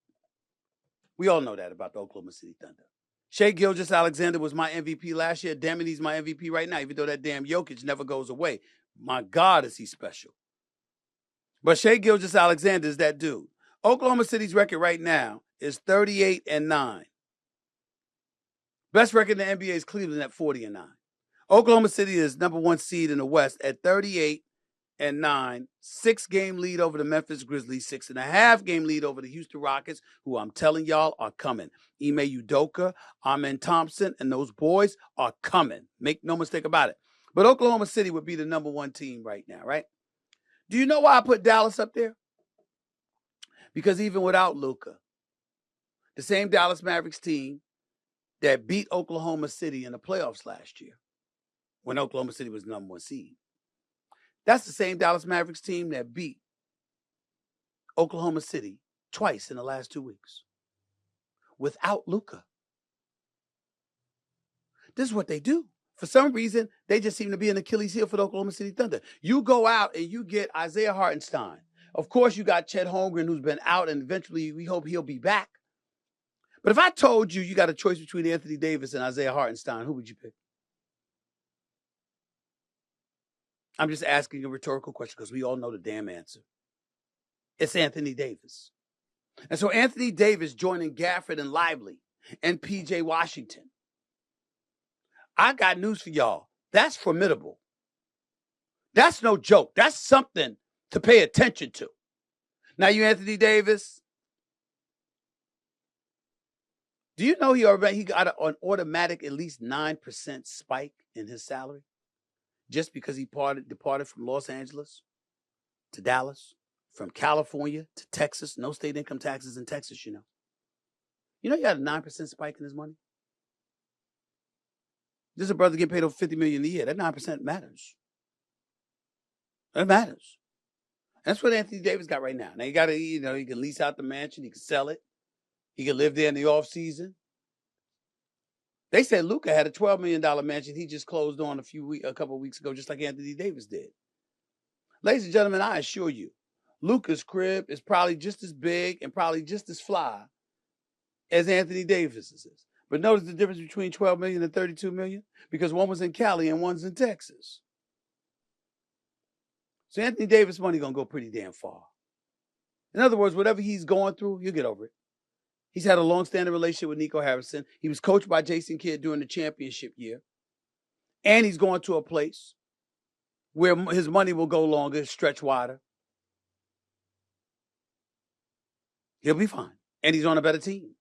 We all know that about the Oklahoma City Thunder. Shai Gilgeous-Alexander was my MVP last year. Damn it, he's my MVP right now, even though that damn Jokic never goes away. My God, is he special. But Shai Gilgeous-Alexander is that dude. Oklahoma City's record right now is 38-9. Best record in the NBA is Cleveland at 40-9. Oklahoma City is number 1 seed in the West at 38-9. 6-game lead over the Memphis Grizzlies. 6.5-game lead over the Houston Rockets, who I'm telling y'all are coming. Ime Udoka, Amen Thompson, and those boys are coming. Make no mistake about it. But Oklahoma City would be the number 1 team right now, right? Do you know why I put Dallas up there? Because even without Luka, the same Dallas Mavericks team that beat Oklahoma City in the playoffs last year, when Oklahoma City was number 1 seed, that's the same Dallas Mavericks team that beat Oklahoma City twice in the last 2 weeks without Luka. This is what they do. For some reason, they just seem to be an Achilles heel for the Oklahoma City Thunder. You go out and you get Isaiah Hartenstein. Of course, you got Chet Holmgren, who's been out, and eventually we hope he'll be back. But if I told you got a choice between Anthony Davis and Isaiah Hartenstein, who would you pick? I'm just asking a rhetorical question because we all know the damn answer. It's Anthony Davis. And so Anthony Davis joining Gafford and Lively and P.J. Washington. I got news for y'all. That's formidable. That's no joke. That's something to pay attention to. Now, you Anthony Davis, do you know he got an automatic at least 9% spike in his salary just because he departed from Los Angeles to Dallas, from California to Texas? No state income taxes in Texas, you know. You know he got a 9% spike in his money? This is a brother getting paid over $50 million a year. That 9% matters. That matters. That's what Anthony Davis got right now. Now, he can lease out the mansion. He can sell it. He can live there in the off season. They said Luka had a $12 million mansion he just closed on a couple of weeks ago, just like Anthony Davis did. Ladies and gentlemen, I assure you, Luka's crib is probably just as big and probably just as fly as Anthony Davis's is. But notice the difference between $12 million and $32 million, because one was in Cali and one's in Texas. So Anthony Davis' money gonna go pretty damn far. In other words, whatever he's going through, you'll get over it. He's had a long-standing relationship with Nico Harrison. He was coached by Jason Kidd during the championship year. And he's going to a place where his money will go longer, stretch wider. He'll be fine. And he's on a better team.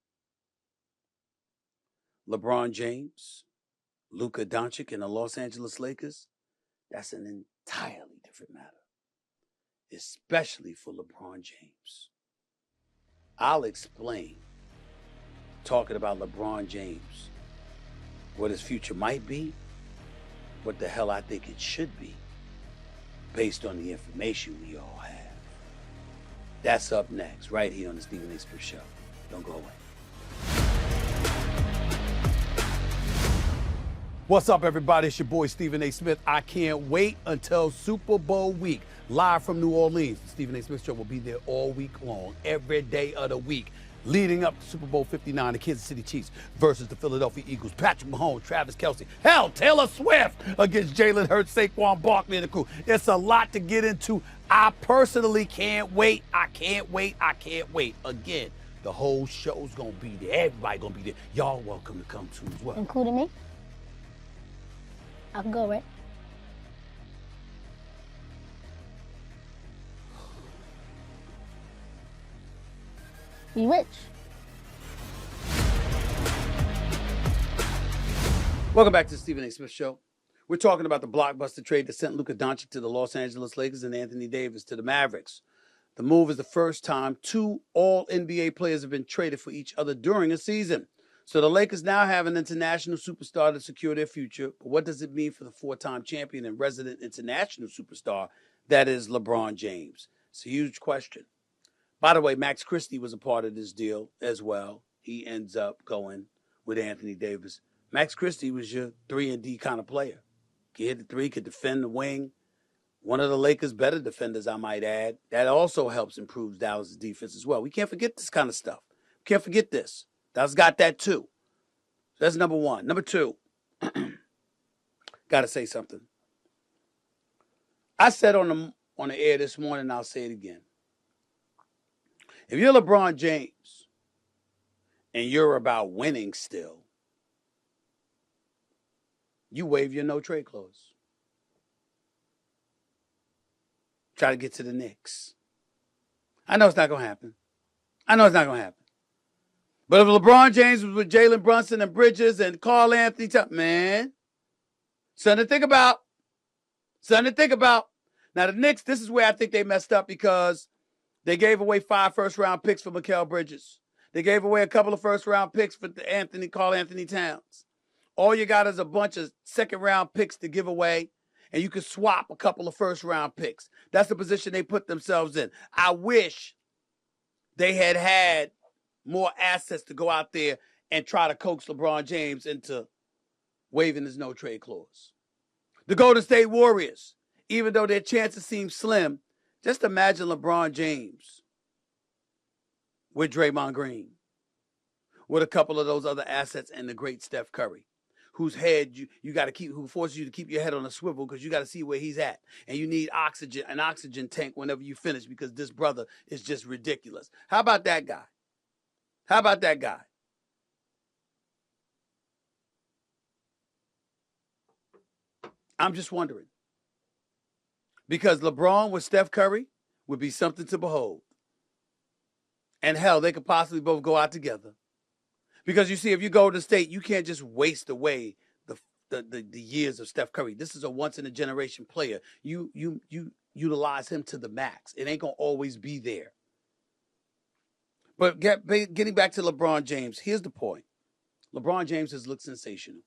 LeBron James, Luka Doncic, and the Los Angeles Lakers, that's an entirely different matter, especially for LeBron James. I'll explain, talking about LeBron James, what his future might be, what the hell I think it should be, based on the information we all have. That's up next, right here on the Stephen A. Smith Show. Don't go away. What's up, everybody? It's your boy, Stephen A. Smith. I can't wait until Super Bowl week. Live from New Orleans. The Stephen A. Smith Show will be there all week long, every day of the week, leading up to Super Bowl 59, the Kansas City Chiefs versus the Philadelphia Eagles. Patrick Mahomes, Travis Kelce, hell, Taylor Swift against Jalen Hurts, Saquon Barkley, and the crew. It's a lot to get into. I personally can't wait. I can't wait. Again, the whole show's going to be there. Everybody going to be there. Y'all welcome to come too as well. Including me? I can go, right? You rich? Welcome back to the Stephen A. Smith Show. We're talking about the blockbuster trade that sent Luka Doncic to the Los Angeles Lakers and Anthony Davis to the Mavericks. The move is the first time two all-NBA players have been traded for each other during a season. So the Lakers now have an international superstar to secure their future. But what does it mean for the four-time champion and resident international superstar that is LeBron James? It's a huge question. By the way, Max Christie was a part of this deal as well. He ends up going with Anthony Davis. Max Christie was your 3-and-D kind of player. Could hit the three, could defend the wing. One of the Lakers' better defenders, I might add. That also helps improve Dallas' defense as well. We can't forget this kind of stuff. We can't forget this. Dallas got that too. That's number one. Number two, got to say something. I said on the air this morning, I'll say it again. If you're LeBron James and you're about winning still, you waive your no-trade clause. Try to get to the Knicks. I know it's not going to happen. But if LeBron James was with Jalen Brunson and Bridges and Karl Anthony, man, something to think about. Now, the Knicks, this is where I think they messed up because they gave away 5 first-round picks for Mikal Bridges. They gave away a couple of first-round picks for Karl Anthony Towns. All you got is a bunch of second-round picks to give away, and you can swap a couple of first-round picks. That's the position they put themselves in. I wish they had more assets to go out there and try to coax LeBron James into waiving his no-trade clause. The Golden State Warriors, even though their chances seem slim, just imagine LeBron James with Draymond Green, with a couple of those other assets and the great Steph Curry, whose head you got to keep, who forces you to keep your head on a swivel because you got to see where he's at. And you need an oxygen tank whenever you finish because this brother is just ridiculous. How about that guy? How about that guy? I'm just wondering. Because LeBron with Steph Curry would be something to behold. And hell, they could possibly both go out together. Because you see, if you go to state, you can't just waste away the years of Steph Curry. This is a once in a generation player. You utilize him to the max. It ain't gonna always be there. But getting back to LeBron James, here's the point. LeBron James has looked sensational.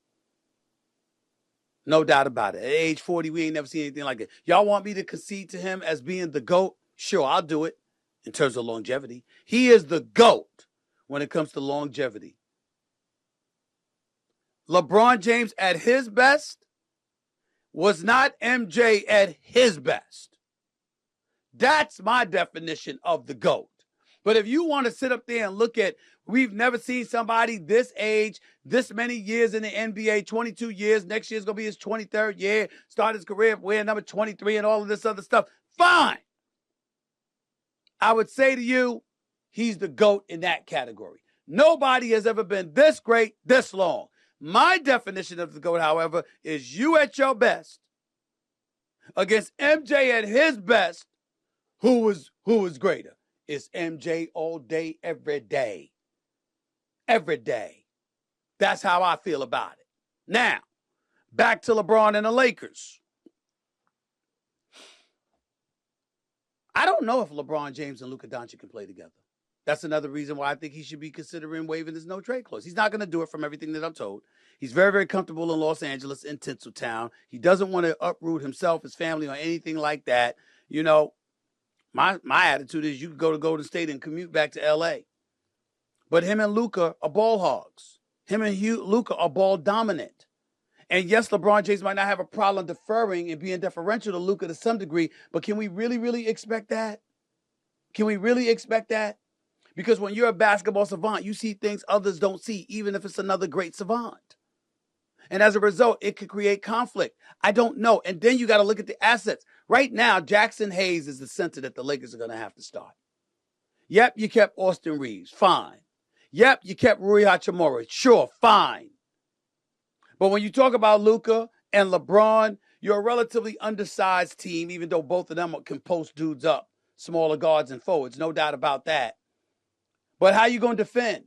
No doubt about it. At age 40, we ain't never seen anything like it. Y'all want me to concede to him as being the GOAT? Sure, I'll do it in terms of longevity. He is the GOAT when it comes to longevity. LeBron James at his best was not MJ at his best. That's my definition of the GOAT. But if you want to sit up there and look at, we've never seen somebody this age, this many years in the NBA, 22 years, next year's going to be his 23rd year, start his career wearing number 23 and all of this other stuff. Fine. I would say to you, he's the GOAT in that category. Nobody has ever been this great, this long. My definition of the GOAT, however, is you at your best against MJ at his best. Who was greater? It's MJ all day, every day. Every day. That's how I feel about it. Now, back to LeBron and the Lakers. I don't know if LeBron James and Luka Doncic can play together. That's another reason why I think he should be considering waiving his no-trade clause. He's not going to do it from everything that I'm told. He's very, very comfortable in Los Angeles, in Tinseltown. He doesn't want to uproot himself, his family, or anything like that. You know, my attitude is you could go to Golden State and commute back to L.A. But him and Luka are ball hogs. Him and Luka are ball dominant. And yes, LeBron James might not have a problem deferring and being deferential to Luka to some degree, but can we really, really expect that? Can we really expect that? Because when you're a basketball savant, you see things others don't see, even if it's another great savant. And as a result, it could create conflict. I don't know. And then you got to look at the assets. Right now, Jackson Hayes is the center that the Lakers are going to have to start. Yep, you kept Austin Reeves. Fine. Yep, you kept Rui Hachimura. Sure, fine. But when you talk about Luka and LeBron, you're a relatively undersized team, even though both of them can post dudes up, smaller guards and forwards. No doubt about that. But how you going to defend?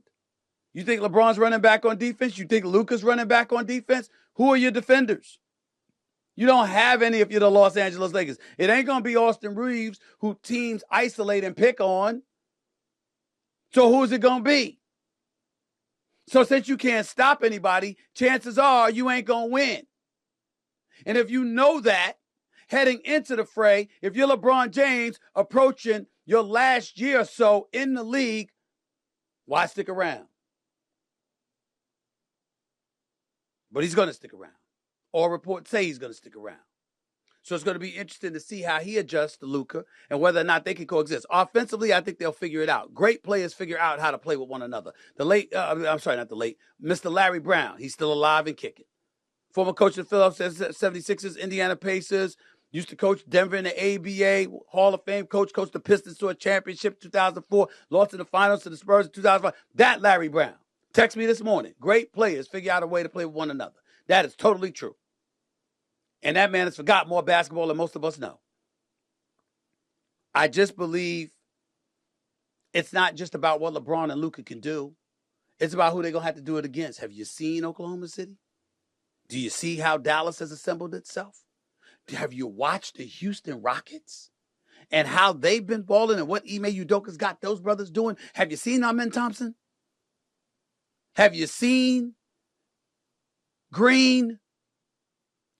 You think LeBron's running back on defense? You think Luka's running back on defense? Who are your defenders? You don't have any if you're the Los Angeles Lakers. It ain't going to be Austin Reeves who teams isolate and pick on. So who is it going to be? So since you can't stop anybody, chances are you ain't going to win. And if you know that, heading into the fray, if you're LeBron James approaching your last year or so in the league, why stick around? But he's going to stick around. All reports say he's going to stick around. So it's going to be interesting to see how he adjusts to Luka and whether or not they can coexist. Offensively, I think they'll figure it out. Great players figure out how to play with one another. Mr. Larry Brown, he's still alive and kicking. Former coach of the Philadelphia 76ers, Indiana Pacers, used to coach Denver in the ABA, Hall of Fame coached the Pistons to a championship in 2004, lost in the finals to the Spurs in 2005. That Larry Brown. Text me this morning. Great players figure out a way to play with one another. That is totally true. And that man has forgot more basketball than most of us know. I just believe it's not just about what LeBron and Luka can do. It's about who they're going to have to do it against. Have you seen Oklahoma City? Do you see how Dallas has assembled itself? Have you watched the Houston Rockets and how they've been balling and what Ime Udoka's got those brothers doing? Have you seen Amen Thompson? Have you seen Green?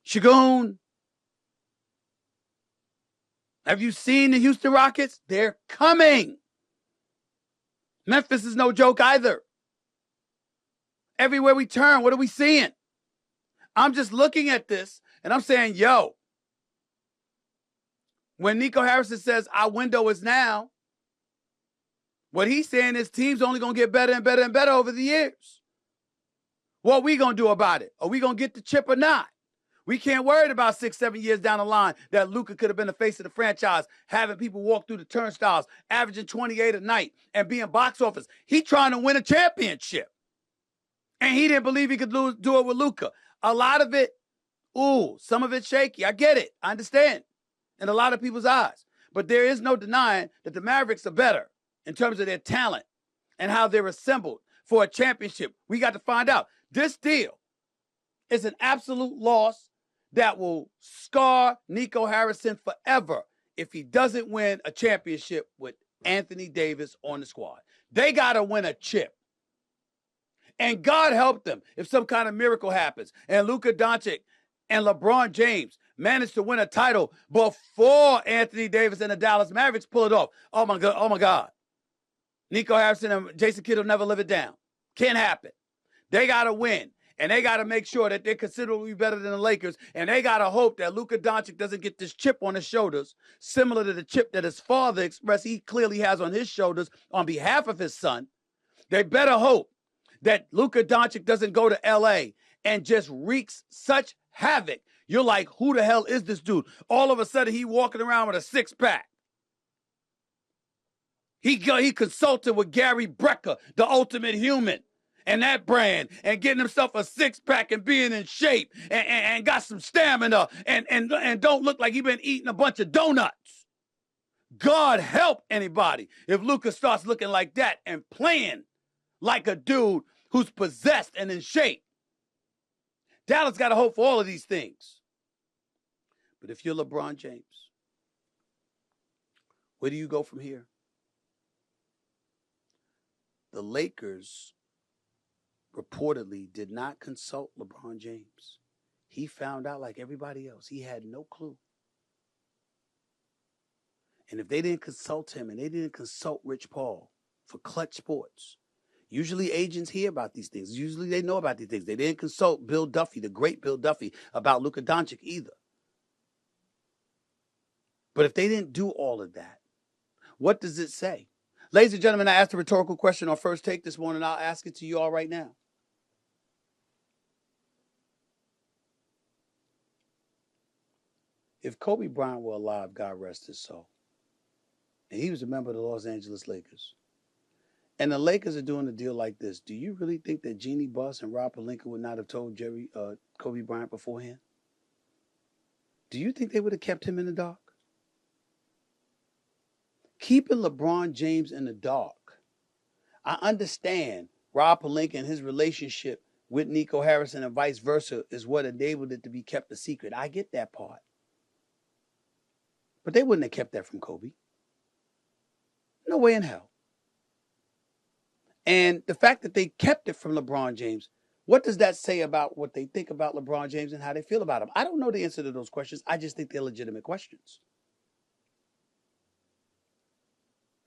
Shagun? Have you seen the Houston Rockets? They're coming. Memphis is no joke either. Everywhere we turn, what are we seeing? I'm just looking at this and I'm saying, yo, when Nico Harrison says our window is now, what he's saying is teams only going to get better and better and better over the years. What are we going to do about it? Are we going to get the chip or not? We can't worry about 6-7 years down the line that Luka could have been the face of the franchise, having people walk through the turnstiles, averaging 28 a night, and being box office. He trying to win a championship. And he didn't believe he could do it with Luka. A lot of it, some of it shaky. I get it. I understand. In a lot of people's eyes. But there is no denying that the Mavericks are better in terms of their talent and how they're assembled for a championship. We got to find out. This deal is an absolute loss that will scar Nico Harrison forever if he doesn't win a championship with Anthony Davis on the squad. They got to win a chip. And God help them if some kind of miracle happens and Luka Doncic and LeBron James manage to win a title before Anthony Davis and the Dallas Mavericks pull it off. Oh my God. Nico Harrison and Jason Kidd will never live it down. Can't happen. They got to win. And they got to make sure that they're considerably better than the Lakers. And they got to hope that Luka Doncic doesn't get this chip on his shoulders, similar to the chip that his father expressed he clearly has on his shoulders on behalf of his son. They better hope that Luka Doncic doesn't go to LA and just wreaks such havoc. You're like, who the hell is this dude? All of a sudden, he walking around with a six-pack. He consulted with Gary Brecker, the ultimate human, and that brand, and getting himself a six-pack and being in shape and got some stamina and don't look like he been eating a bunch of donuts. God help anybody if Luka starts looking like that and playing like a dude who's possessed and in shape. Dallas got to hope for all of these things. But if you're LeBron James, where do you go from here? The Lakers reportedly did not consult LeBron James. He found out like everybody else. He had no clue. And if they didn't consult him and they didn't consult Rich Paul for Clutch Sports, usually agents hear about these things. Usually they know about these things. They didn't consult Bill Duffy, the great Bill Duffy, about Luka Doncic either. But if they didn't do all of that, what does it say? Ladies and gentlemen, I asked a rhetorical question on First Take this morning. I'll ask it to you all right now. If Kobe Bryant were alive, God rest his soul, and he was a member of the Los Angeles Lakers, and the Lakers are doing a deal like this, do you really think that Jeannie Buss and Rob Pelinka would not have told Kobe Bryant beforehand? Do you think they would have kept him in the dark? Keeping LeBron James in the dark. I understand Rob Pelinka and his relationship with Nico Harrison and vice versa is what enabled it to be kept a secret. I get that part. But they wouldn't have kept that from Kobe. No way in hell. And the fact that they kept it from LeBron James, what does that say about what they think about LeBron James and how they feel about him? I don't know the answer to those questions. I just think they're legitimate questions.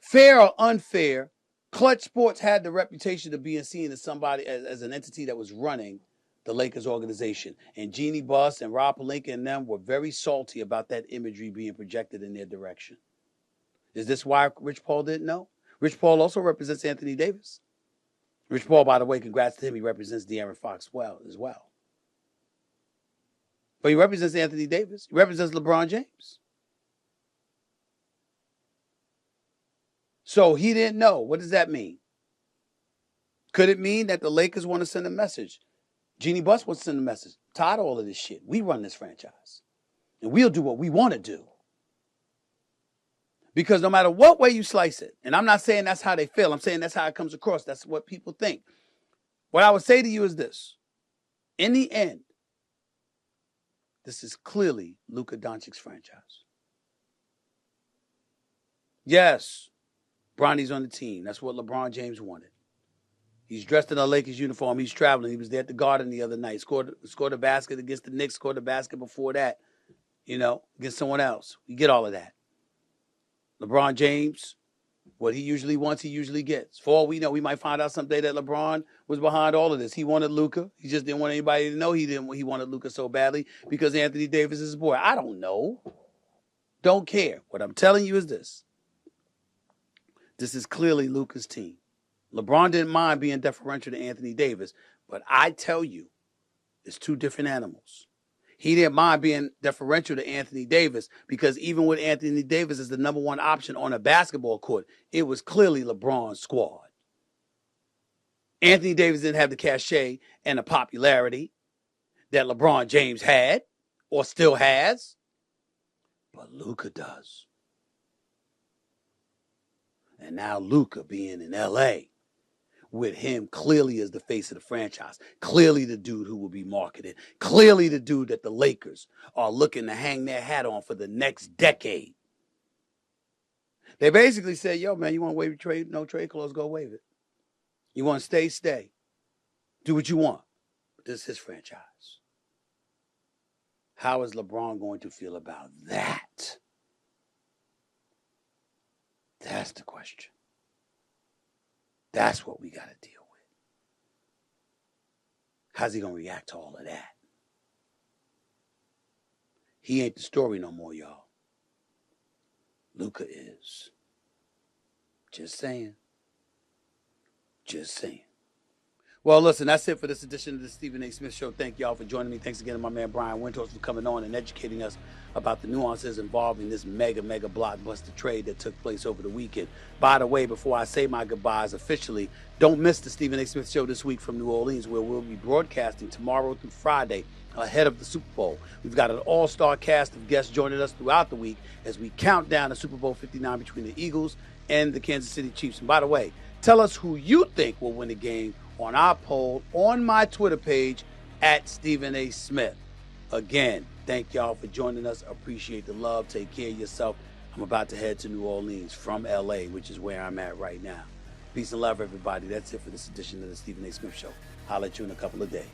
Fair or unfair, Clutch Sports had the reputation of being seen as somebody, as an entity that was running the Lakers organization. And Jeannie Buss and Rob Pelinka and them were very salty about that imagery being projected in their direction. Is this why Rich Paul didn't know? Rich Paul also represents Anthony Davis. Rich Paul, by the way, congrats to him. He represents De'Aaron Fox as well. But he represents Anthony Davis. He represents LeBron James. So he didn't know. What does that mean? Could it mean that the Lakers want to send a message? Jeannie Buss wants to send a message. Tired of all of this shit. We run this franchise. And we'll do what we want to do. Because no matter what way you slice it, and I'm not saying that's how they feel. I'm saying that's how it comes across. That's what people think. What I would say to you is this. In the end, this is clearly Luka Doncic's franchise. Yes, Bronny's on the team. That's what LeBron James wanted. He's dressed in a Lakers uniform. He's traveling. He was there at the Garden the other night. Scored a basket against the Knicks. Scored a basket before that, against someone else. We get all of that. LeBron James What he usually wants, he usually gets. For all we know, we might find out someday that LeBron was behind all of this. He wanted Luka. He just didn't want anybody to know he wanted Luka so badly because Anthony Davis is his boy. I don't know. Don't care. What I'm telling you is this. This is clearly Luka's team. LeBron didn't mind being deferential to Anthony Davis, but I tell you, it's two different animals. He didn't mind being deferential to Anthony Davis because even with Anthony Davis as the number one option on a basketball court, it was clearly LeBron's squad. Anthony Davis didn't have the cachet and the popularity that LeBron James had or still has, but Luka does. And now Luka being in LA with him clearly as the face of the franchise, clearly the dude who will be marketed, clearly the dude that the Lakers are looking to hang their hat on for the next decade. They basically say, yo, man, you want to waive your trade, no trade clause, go waive it. You want to stay, stay. Do what you want. But this is his franchise. How is LeBron going to feel about that? That's the question. That's what we got to deal with. How's he going to react to all of that? He ain't the story no more, y'all. Luka is. Just saying. Just saying. Well, listen, that's it for this edition of the Stephen A. Smith Show. Thank y'all for joining me. Thanks again to my man Brian Windhorst for coming on and educating us about the nuances involving this mega blockbuster trade that took place over the weekend. By the way, before I say my goodbyes officially, don't miss the Stephen A. Smith Show this week from New Orleans, where we'll be broadcasting tomorrow through Friday ahead of the Super Bowl. We've got an all-star cast of guests joining us throughout the week as we count down the Super Bowl 59 between the Eagles and the Kansas City Chiefs. And by the way, tell us who you think will win the game on our poll on my Twitter page at Stephen A. Smith. Again, thank y'all for joining us. Appreciate the love. Take care of yourself. I'm about to head to New Orleans from LA, which is where I'm at right now. Peace and love, everybody. That's it for this edition of the Stephen A. Smith Show. I'll let you in a couple of days.